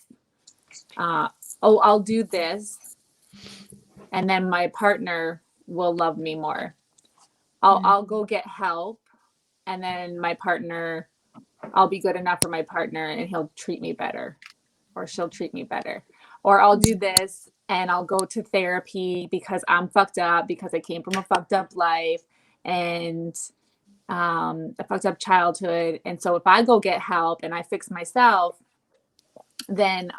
Oh, I'll do this, and then my partner will love me more. I'll go get help, and then I'll be good enough for my partner, and he'll treat me better, or she'll treat me better. Or I'll do this and I'll go to therapy because I'm fucked up, because I came from a fucked up life and a fucked up childhood. And so if I go get help and I fix myself, then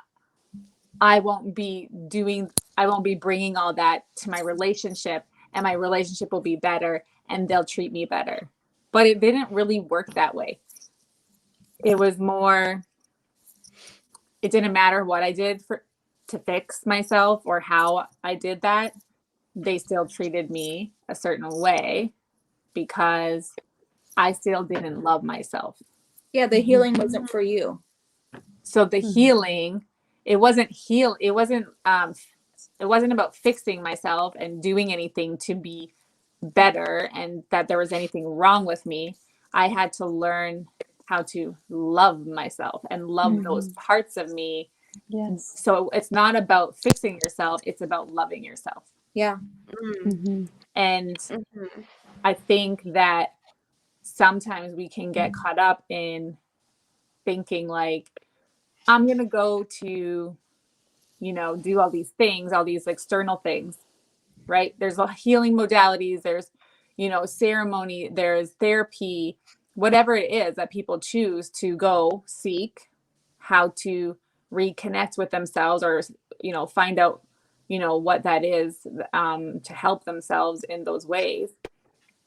I won't be bringing all that to my relationship, and my relationship will be better and they'll treat me better. But it didn't really work that way. It was more, it didn't matter what I did to fix myself or how I did that. They still treated me a certain way because I still didn't love myself. Yeah, the healing wasn't for you. So the healing, it wasn't about fixing myself and doing anything to be better and that there was anything wrong with me. I had to learn how to love myself and love those parts of me. Yes. So it's not about fixing yourself, it's about loving yourself. Yeah. And I think that sometimes we can get caught up in thinking like, I'm going to go to, do all these things, all these external things, right? There's healing modalities, there's, ceremony, there's therapy, whatever it is that people choose to go seek how to reconnect with themselves or, find out, what that is to help themselves in those ways.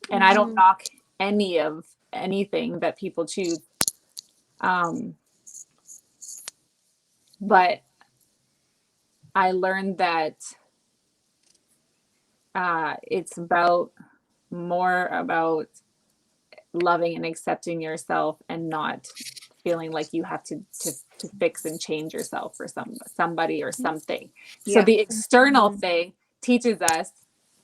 And I don't knock anything that people choose. But I learned that it's more about loving and accepting yourself and not feeling like you have to fix and change yourself for somebody or something. So Yeah. the external thing teaches us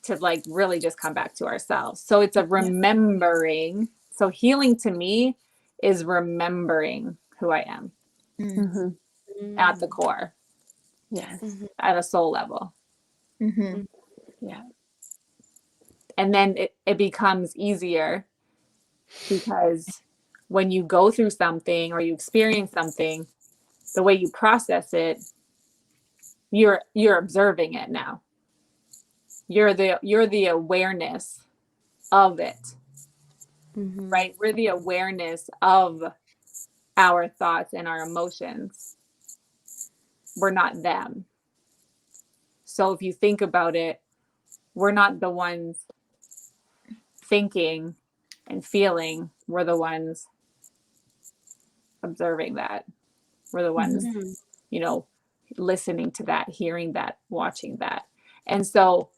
to like really just come back to ourselves. So it's a remembering. So healing to me is remembering who I am at the core, Yes. at a soul level. Yeah. And then it becomes easier because when you go through something or you experience something, the way you process it, you're observing it now. You're the awareness of it, right? We're the awareness of our thoughts and our emotions. We're not them. So if you think about it, we're not the ones thinking and feeling. We're the ones observing that. We're the ones, Mhm. you know, listening to that, hearing that, watching that. And so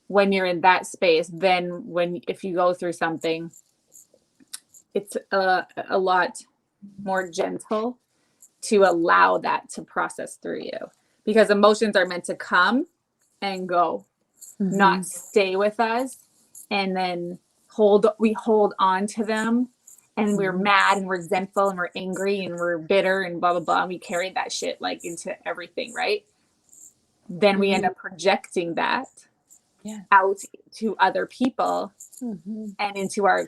when you're in that space, then if you go through something, it's a lot more gentle to allow that to process through you, because emotions are meant to come and go, not stay with us. And then we hold on to them, and we're mad and resentful and we're angry and we're bitter and blah blah blah, and we carry that shit like into everything, right? Then we end up projecting that out to other people and into our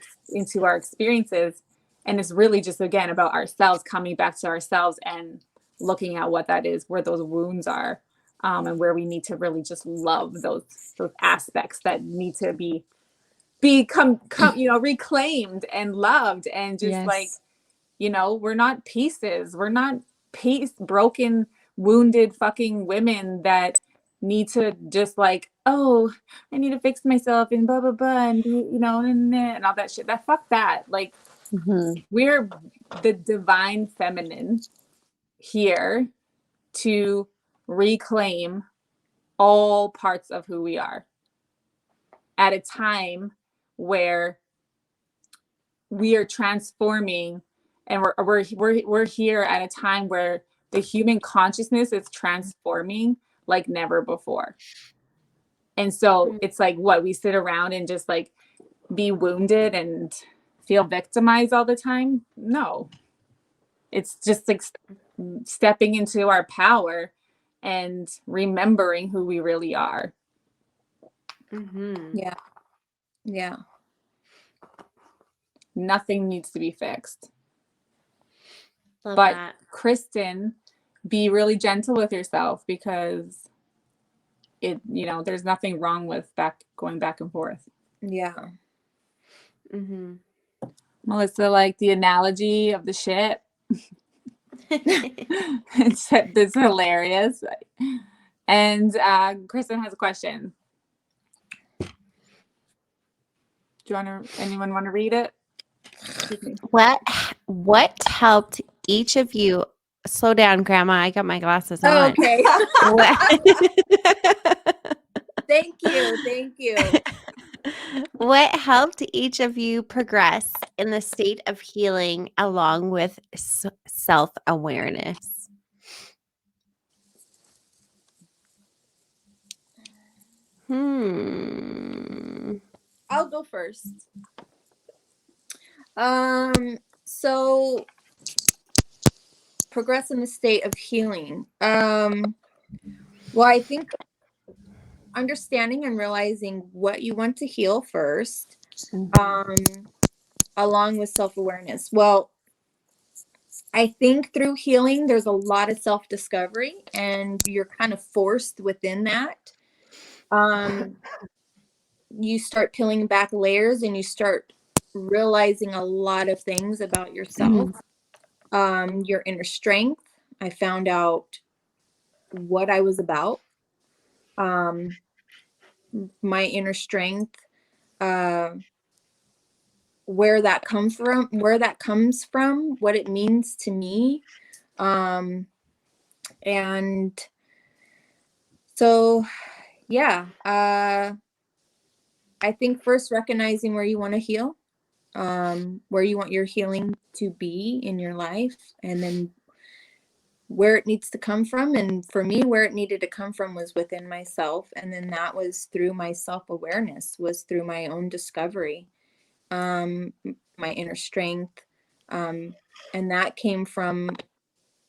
experiences. And it's really just, again, about ourselves, coming back to ourselves and looking at what that is, where those wounds are, and where we need to really just love those aspects that need to become reclaimed and loved, and just like, we're not pieces. We're not broken, wounded fucking women that need to just like, oh, I need to fix myself and blah blah blah and be, and all that shit. Fuck that. Like, we're the divine feminine here to reclaim all parts of who we are at a time where we are transforming, and we're here at a time where the human consciousness is transforming like never before. And so it's like, what, we sit around and just like be wounded and feel victimized all the time? No, it's just like stepping into our power and remembering who we really are. Mm-hmm. Yeah. Nothing needs to be fixed. Love But that. Kristen, be really gentle with yourself, because there's nothing wrong with going back and forth. Yeah. Mm-hmm. Melissa, like the analogy of the ship. It's hilarious. And Kristen has a question. Anyone want to read it? What helped each of you slow down, Grandma? I got my glasses on. Okay. What, Thank you. what helped each of you progress in the state of healing along with self-awareness? I'll go first. So progress in the state of healing. Well, I think understanding and realizing what you want to heal first, along with self-awareness. Well, I think through healing, there's a lot of self-discovery, and you're kind of forced within that. You start peeling back layers, and you start realizing a lot of things about yourself. Your inner strength. I found out what I was about. My inner strength, where that comes from, what it means to me. And so, yeah, I think first recognizing where you want to heal, where you want your healing to be in your life, and then where it needs to come from. And for me, where it needed to come from was within myself. And then that was through my self-awareness, was through my own discovery, my inner strength. And that came from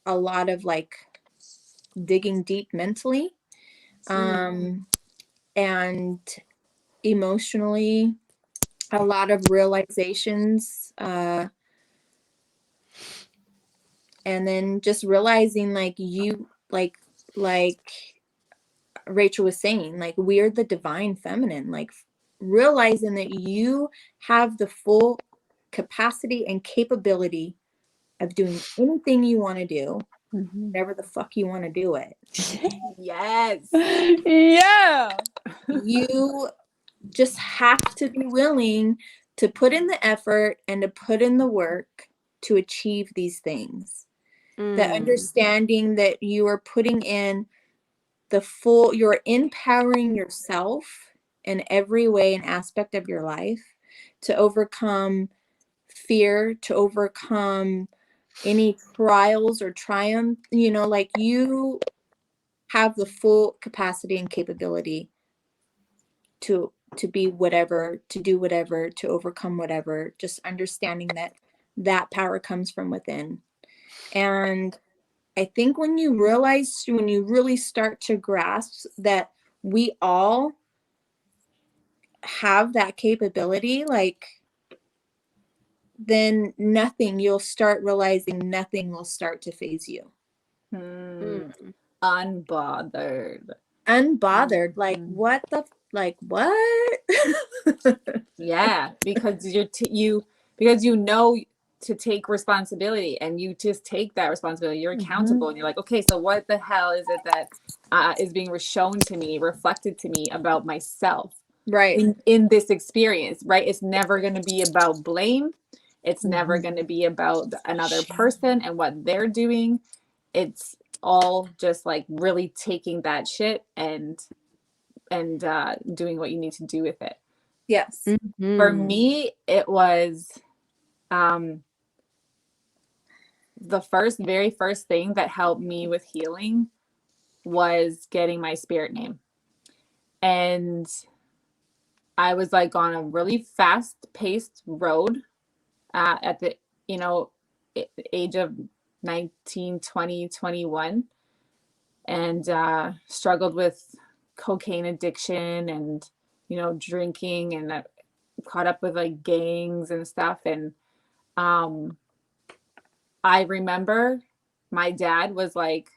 a lot of like digging deep mentally, and emotionally, a lot of realizations, and then just realizing like Rachel was saying, like, we're the divine feminine, like realizing that you have the full capacity and capability of doing anything you want to do, Mhm. whatever the fuck you want to do it. Yes. Yeah. You just have to be willing to put in the effort and to put in the work to achieve these things. That understanding that you are putting in you're empowering yourself in every way and aspect of your life to overcome fear, to overcome any trials or triumph. Like, you have the full capacity and capability to be whatever, to do whatever, to overcome whatever, just understanding that power comes from within. And I think when you really start to grasp that we all have that capability, like, then you'll start realizing nothing will start to phase you. Unbothered. Unbothered. Like, what? Yeah, because because you know to take responsibility, and you just take that responsibility. You're accountable, and you're like, okay, so what the hell is it that is being shown to me, reflected to me about myself Right. in this experience, right? It's never going to be about blame. It's never going to be about another person and what they're doing. It's all just like really taking that shit and doing what you need to do with it. Yes. For me, it was the very first thing that helped me with healing was getting my spirit name. And I was like on a really fast paced road at the, age of 19, 20, 21, and struggled with cocaine addiction and, drinking, and caught up with like gangs and stuff. And I remember my dad was like,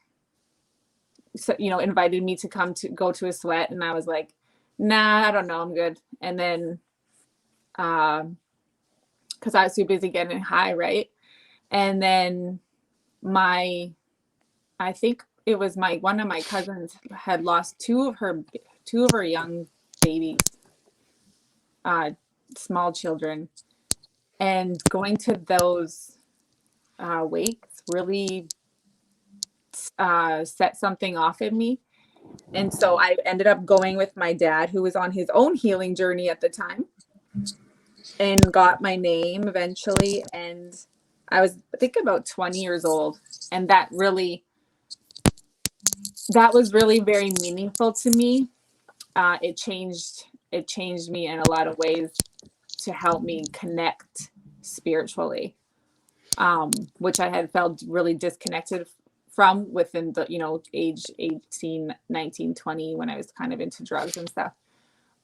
so, invited me to go to a sweat, and I was like, nah, I don't know, I'm good. And then because I was too busy getting high, right? And then I think it was one of my cousins had lost two of her young babies, small children, and going to those wakes really set something off in me. And so I ended up going with my dad, who was on his own healing journey at the time, and got my name eventually. And I think about 20 years old. And that was really very meaningful to me. It changed me in a lot of ways to help me connect spiritually, which I had felt really disconnected from within the, age 18, 19, 20, when I was kind of into drugs and stuff.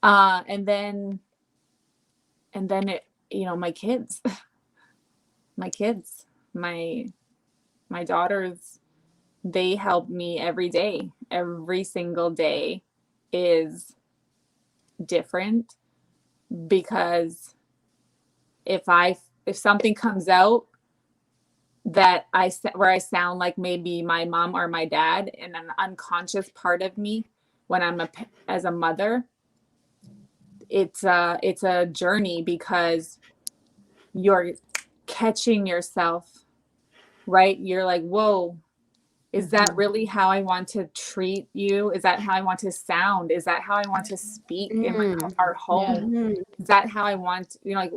And then it, my kids, my daughters, they help me every day. Every single day is different, because if something comes out where I sound like maybe my mom or my dad in an unconscious part of me when I'm as a mother, it's a journey, because you're catching yourself, right? You're like, whoa, is that really how I want to treat you? Is that how I want to sound? Is that how I want to speak in our home? Is that how I want, like,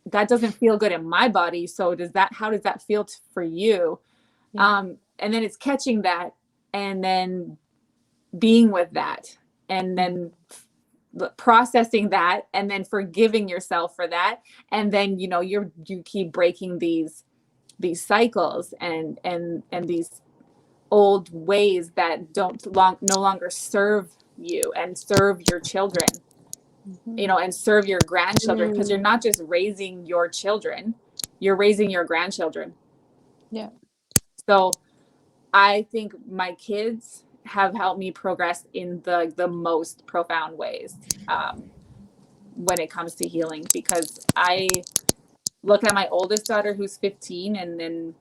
that doesn't feel good in my body. So how does that feel for you? And then it's catching that, and then being with that, and then processing that, and then forgiving yourself for that. And then, you keep breaking these cycles and these old ways that no longer serve you and serve your children, and serve your grandchildren, because you're not just raising your children, you're raising your grandchildren. Yeah. So I think my kids have helped me progress in the most profound ways, when it comes to healing, because I look at my oldest daughter, who's 15, and then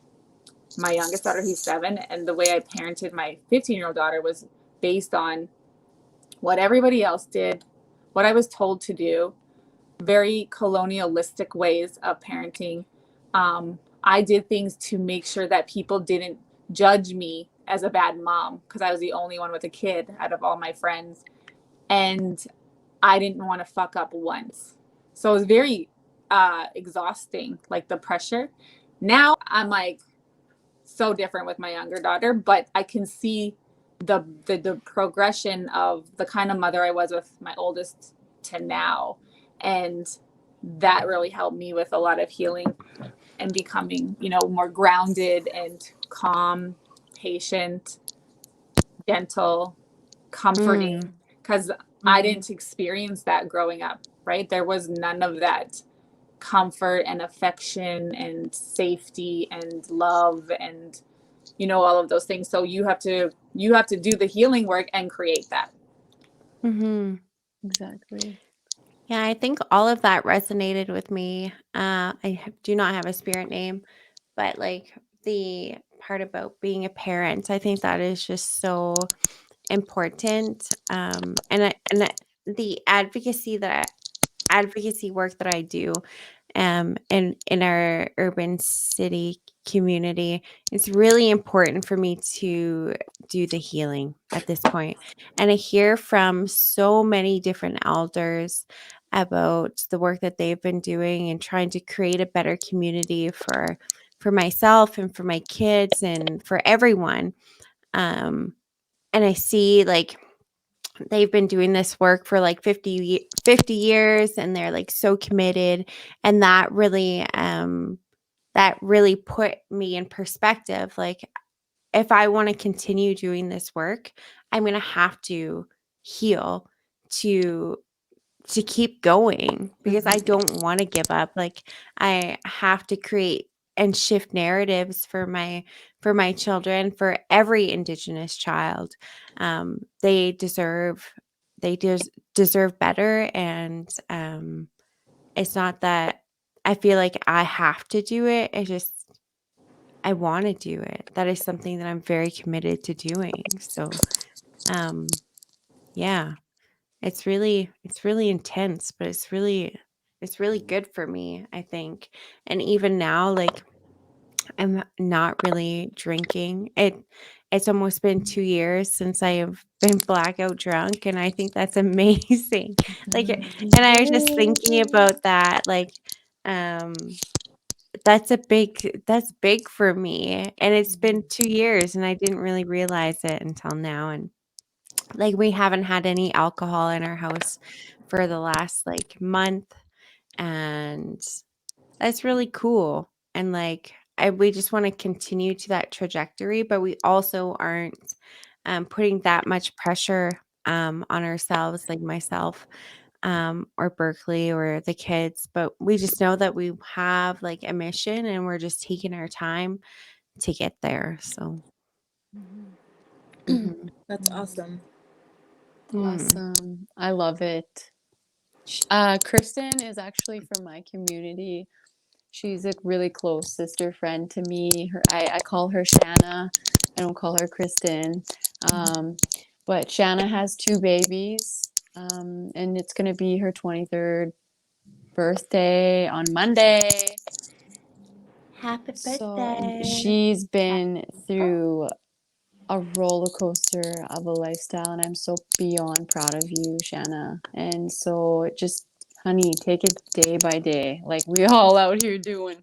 my youngest daughter, who's 7, and the way I parented my 15-year-old daughter was based on what everybody else did, what I was told to do, very colonialistic ways of parenting. I did things to make sure that people didn't judge me as a bad mom because I was the only one with a kid out of all my friends. And I didn't want to fuck up once. So it was very exhausting, like the pressure. Now I'm like so different with my younger daughter, but I can see the progression of the kind of mother I was with my oldest to now. And that really helped me with a lot of healing and becoming, more grounded and calm, patient, gentle, comforting, because I didn't experience that growing up, right? There was none of that comfort and affection and safety and love and all of those things. So you have to do the healing work and create that. Mm-hmm. Exactly. Yeah, I think all of that resonated with me. Do not have a spirit name, but like the part about being a parent, I think that is just so important. The advocacy work that I do in our urban city community, it's really important for me to do the healing at this point. And I hear from so many different elders about the work that they've been doing and trying to create a better community for myself and for my kids and for everyone. And I see like they've been doing this work for like 50 years and they're like so committed, and that really put me in perspective. Like if I want to continue doing this work, I'm going to have to heal to keep going because I don't want to give up. Like I have to create and shift narratives for my children, for every Indigenous child. They deserve deserve better, and it's not that I feel like I have to do it. It's just I want to do it. That is something that I'm very committed to doing. So, yeah. It's really intense, but it's really good for me, I think. And even now, like I'm not really drinking. It's almost been 2 years since I have been blackout drunk, and I think that's amazing. Like and I was just thinking about that, like um that's big for me. And it's been 2 years and I didn't really realize it until now. And like we haven't had any alcohol in our house for the last like month, and that's really cool. And like we just want to continue to that trajectory, but we also aren't putting that much pressure on ourselves, like myself or Berkeley or the kids. But we just know that we have like a mission and we're just taking our time to get there. So mhm. That's awesome. Awesome. I love it. Kristen is actually from my community. She's a really close sister friend to me. I call her Shanna. I don't call her Kristen. But Shanna has 2 babies, and it's going to be her 23rd birthday on Monday. Happy So birthday. she's been through a roller coaster of a lifestyle, and I'm so beyond proud of you, Shanna. And so just, honey, take it day by day, like we all out here doing.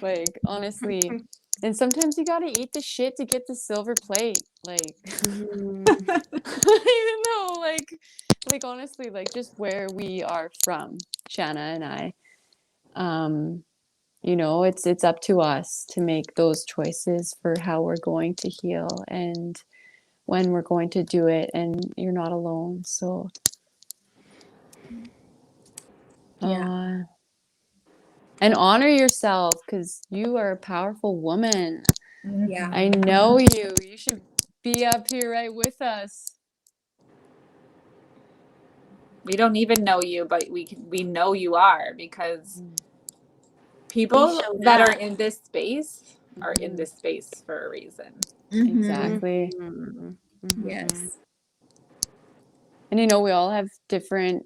Like honestly, and sometimes you gotta eat the shit to get the silver plate. Like Mhm. even though, like honestly, like just where we are from, Shanna and I, it's up to us to make those choices for how we're going to heal and when we're going to do it, and you're not alone. So Yeah. and honor yourself because you are a powerful woman. Yeah. I know you should be up here right with us. We don't even know you, but we know you are, because We people showed that are up. in this space are in this space for a reason. Mhm. Exactly. Mhm. Yes. And we all have different,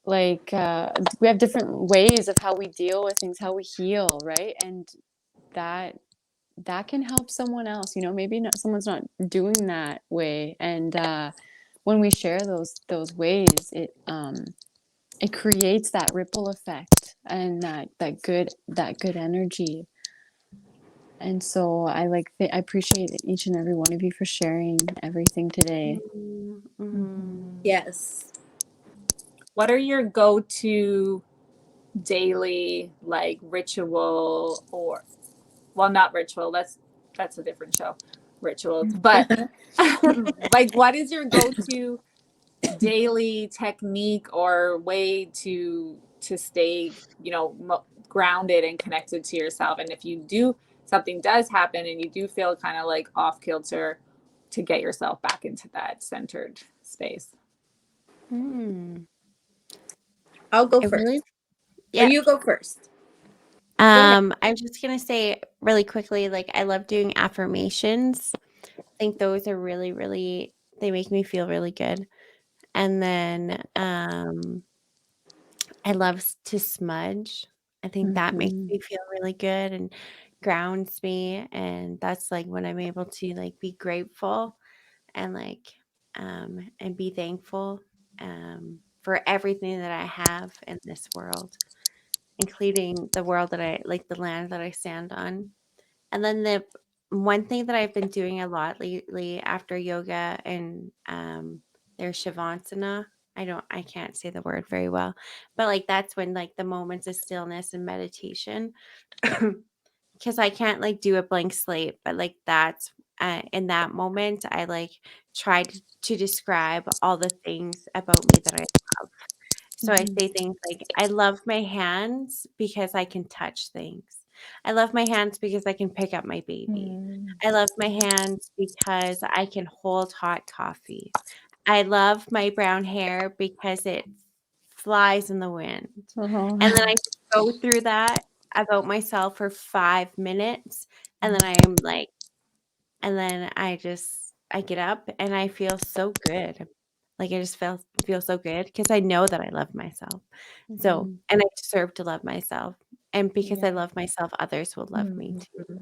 like, we have different ways of how we deal with things, how we heal, right? And that can help someone else. Maybe not, someone's not doing that way, and when we share those ways, it creates that ripple effect and that good energy. And so I appreciate each and every one of you for sharing everything today. Mhm. Yes. What are your go-to daily like ritual, or well, not ritual, that's a different show, rituals, but like what is your go-to daily technique or way to stay grounded and connected to yourself, and if you do, something does happen and you do feel kind of like off kilter, to get yourself back into that centered space? Mm. I'll go I first. really, Or yeah. you go first. Go ahead. I was just gonna say really quickly, like I love doing affirmations. I think those are really, really, they make me feel really good. And then I love to smudge. I think that makes Mhm. me feel really good and grounds me. And that's like when I'm able to like be grateful and and be thankful for everything that I have in this world, including the world that I like, the land that I stand on. And then the one thing that I've been doing a lot lately after yoga and their shavasana, I can't say the word very well, but like that's when like the moments of stillness and meditation, because I can't like do a blank slate, but like that's in that moment, I like tried to describe all the things about me that I love. So I say things like, I love my hands because I can touch things. I love my hands because I can pick up my baby. I love my hands because I can hold hot coffee. I love my brown hair because it flies in the wind. And then I just go through that about myself for 5 minutes. And then I'm like, and then I get up and I feel so good. Like I just feel so good because I know that I love myself. So, and I deserve to love myself. And because I love myself, others will love me too.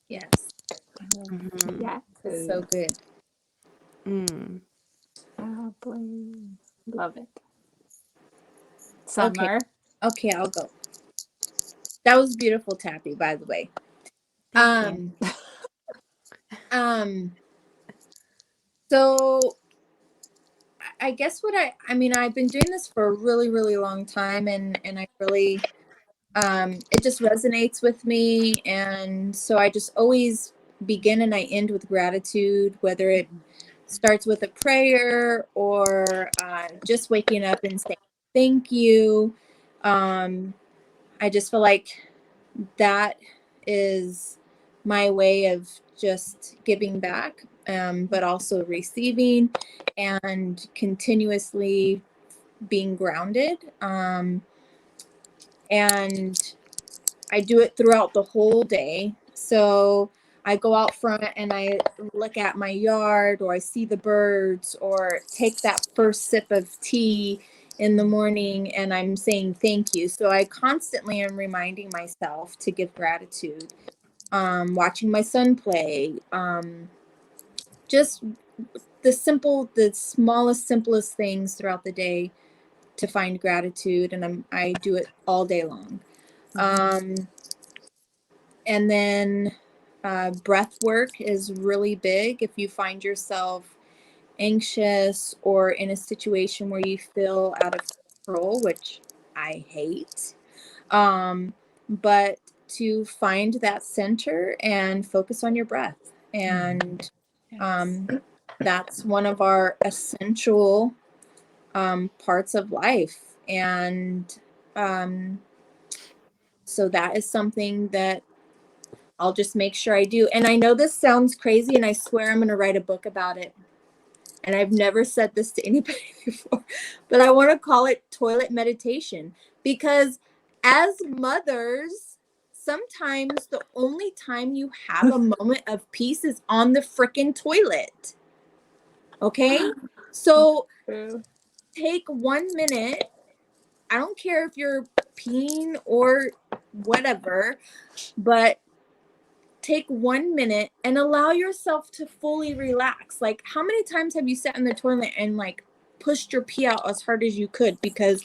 Yes. Mhm. Yeah. So good. Mm. Love it. Okay. Summer. Okay, I'll go. That was beautiful, Tappy, by the way. Thank you. Um so I guess I mean, I've been doing this for a really, really long time, and I really it just resonates with me, and so I just always begin and I end with gratitude, whether it starts with a prayer or just waking up and saying thank you. I just feel like that is my way of just giving back, but also receiving and continuously being grounded. And I do it throughout the whole day. So I go out front and I look at my yard, or I see the birds, or take that first sip of tea in the morning and I'm saying thank you. So I constantly am reminding myself to give gratitude. Watching my son play, just the smallest, simplest things throughout the day to find gratitude, and I do it all day long. And then breath work is really big. If you find yourself anxious or in a situation where you feel out of control, which I hate, but to find that center and focus on your breath. And that's one of our essential parts of life. And so that is something that I'll just make sure I do. And I know this sounds crazy, and I swear I'm going to write a book about it. And I've never said this to anybody before, but I want to call it toilet meditation, because as mothers, sometimes the only time you have a moment of peace is on the freaking toilet. Okay? So take 1 minute. I don't care if you're peeing or whatever, but take 1 minute and allow yourself to fully relax. Like, how many times have you sat in the toilet and like pushed your pee out as hard as you could because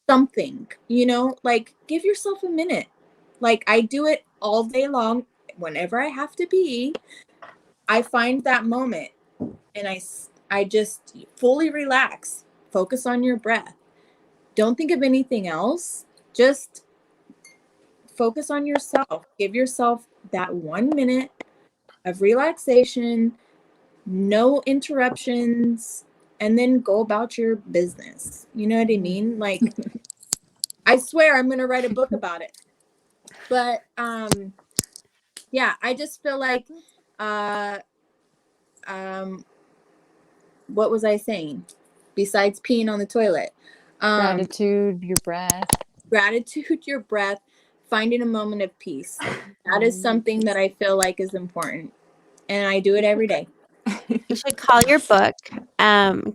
something, like give yourself a minute. Like, I do it all day long. Whenever I have to pee, I find that moment and I just fully relax. Focus on your breath. Don't think of anything else. Just focus on yourself. Give yourself that 1 minute of relaxation, no interruptions, and then go about your business. You know what I mean? Like, I swear I'm going to write a book about it. But yeah, I just feel like what was I saying besides peeing on the toilet? Gratitude, your breath. Gratitude, your breath, finding a moment of peace. That is something that I feel like is important, and I do it every day. You should call your book,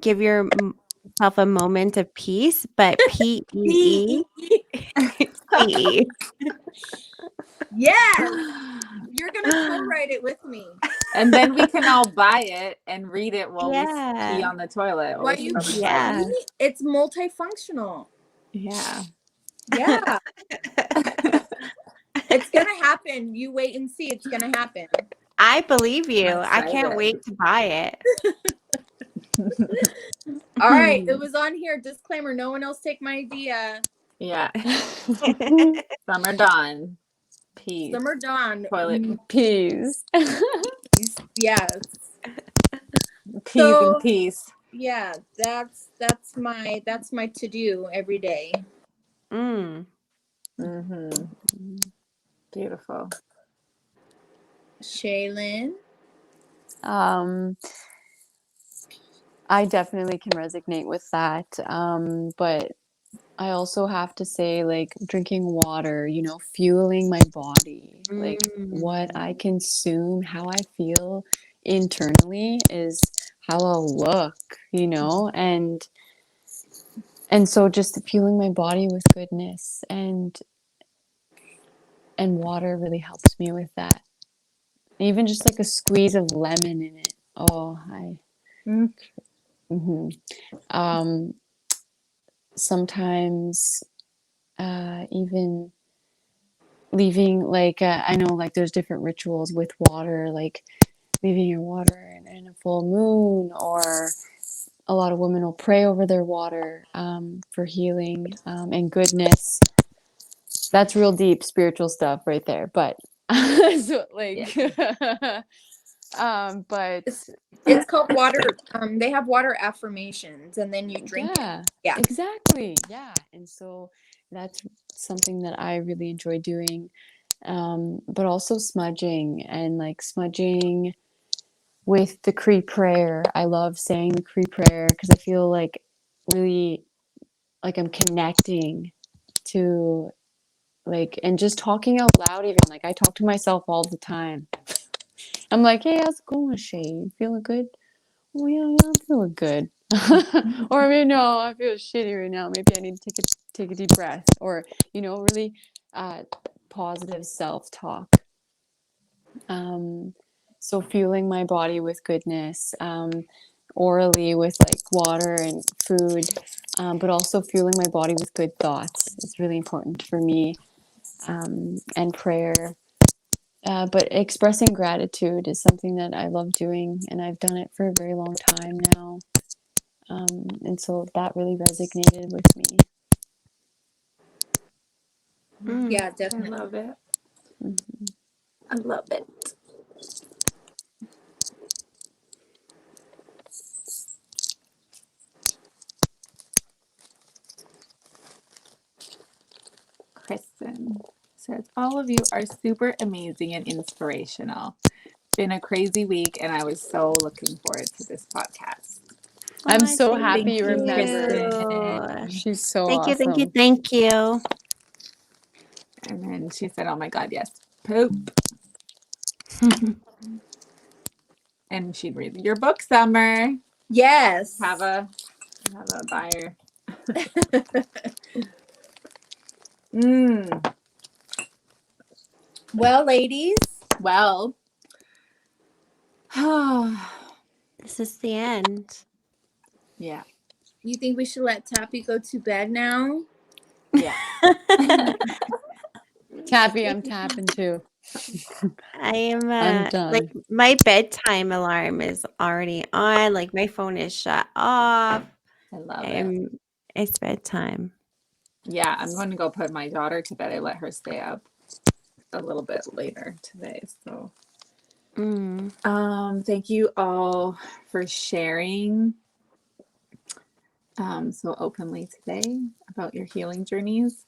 give yourself a moment of peace, but PEE. PE. Yes, you're gonna co-write it with me. And then we can all buy it and read it while we pee Yeah. on the toilet. While you Yeah. pee, it's multifunctional. Yeah. Yeah. It's gonna happen. You wait and see. It's gonna happen. I believe you. I'm I can't excited. wait to buy it. All right, it was on here. Disclaimer: no one else take my idea. Yeah. Summer Dawn. Peace. Summer Dawn. Toilet. Peace. Yes. Peas and peace. Yeah, that's my to do every day. Mm. Mm-hmm. Beautiful. Shaylin. I definitely can resonate with that. But I also have to say, like, drinking water, fueling my body, like what I consume, how I feel internally is how I'll look, and so just fueling my body with goodness and water really helps me with that. Even just like a squeeze of lemon in it. Oh, sometimes even leaving, like, I know, like, there's different rituals with water, like leaving your water in a full moon, or a lot of women will pray over their water for healing and goodness. That's real deep spiritual stuff right there. But so, like, but it's called water. They have water affirmations, and then you drink it. Yeah, exactly. Yeah, and so that's something that I really enjoy doing. But also smudging, and like smudging with the Cree prayer. I love saying the Cree prayer because I feel like really like I'm connecting to, like, and just talking out loud. Even like I talk to myself all the time. I'm like, hey, how's it going, Shay? You feeling good? Oh yeah, I'm feeling good. Or maybe no, I feel shitty right now. Maybe I need to take a deep breath, or really positive self-talk. So fueling my body with goodness, orally with like water and food, but also fueling my body with good thoughts is really important for me, and prayer. But expressing gratitude is something that I love doing, and I've done it for a very long time now. And so that really resonated with me. yeah, definitely. I love it. Mm-hmm. I love it. Kristen says, all of you are super amazing and inspirational. Been a crazy week, and I was so looking forward to this podcast. I'm so happy thank you you, remember. Kristen. She's so Thank you, awesome. thank you. And then she said, "Oh my God, yes, poop." And she'd read your book, Summer. Yes. Have a buyer. Well, ladies. Well, This is the end. yeah. You think we should let Tappy go to bed now? Yeah. Tappy, I'm tapping too. I am I'm done. like my bedtime alarm is already on. Like my phone is shut off. I love it. It's bedtime. Yeah, I'm going to go put my daughter to bed. I let her stay up a little bit later today. So thank you all for sharing so openly today about your healing journeys.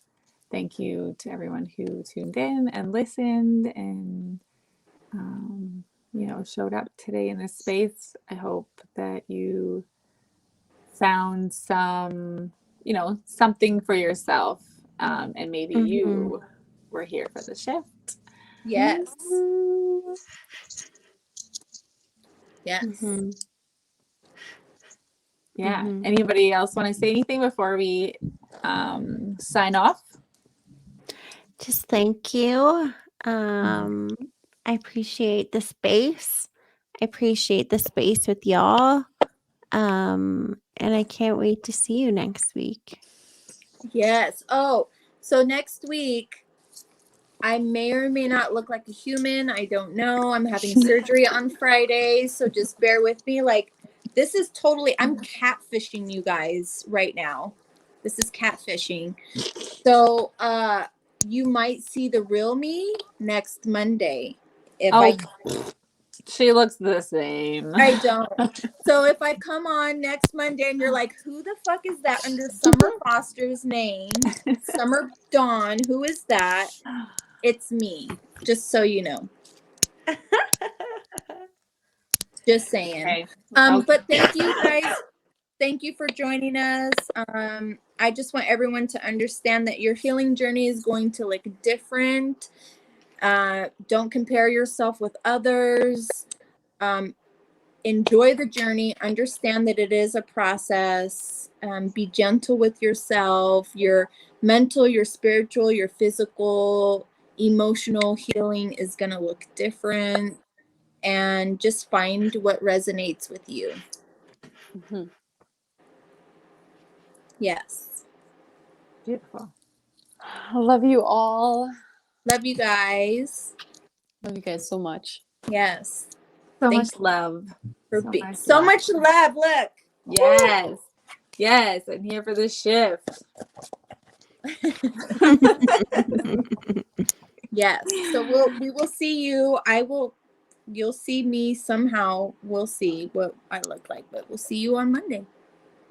Thank you to everyone who tuned in and listened and showed up today in this space. I hope that you found something for yourself, and maybe you were here for the shift. Yes. Yes. Yeah. Anybody else want to say anything before we sign off? Just thank you. I appreciate the space. I appreciate the space with y'all. And I can't wait to see you next week. Yes. Oh, so next week I may or may not look like a human. I don't know. I'm having surgery on Friday, so just bear with me. Like, this is totally, I'm catfishing you guys right now. This is catfishing. So, you might see the real me next Monday. She looks the same. I don't. So if I come on next Monday and you're like, who the fuck is that under Summer Foster's name? Summer Dawn, who is that? It's me. Just so you know. Just saying. Okay. But thank you guys. Thank you for joining us. I just want everyone to understand that your healing journey is going to look different. Don't compare yourself with others. Enjoy the journey. Understand that it is a process. Be gentle with yourself. Your mental, your spiritual, your physical, emotional healing is going to look different. And just find what resonates with you. Yes. Beautiful. I love you all. Love you guys. Love you guys so much. Yes. So Thanks much love. for So being much so love. much love. Look. Yes. Yes. I'm here for the shift. Yes. So we will see you. You'll see me somehow. We'll see what I look like, but we'll see you on Monday.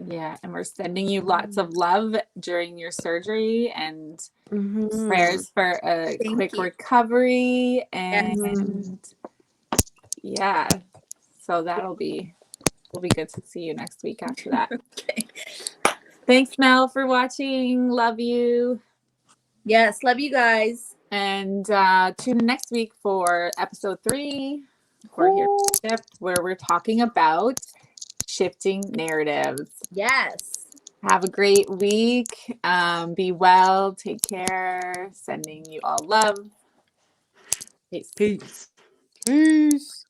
Yeah. And we're sending you lots of love during your surgery and prayers for a quick recovery. And yeah. So we'll be good to see you next week after that. Okay. Thanks, Mel, for watching. Love you. Yes, love you guys. And tune in next week for episode 3 for Here Shift, where we're talking about shifting narratives. Yes. Have a great week. Be well. Take care. Sending you all love. Peace. Peace.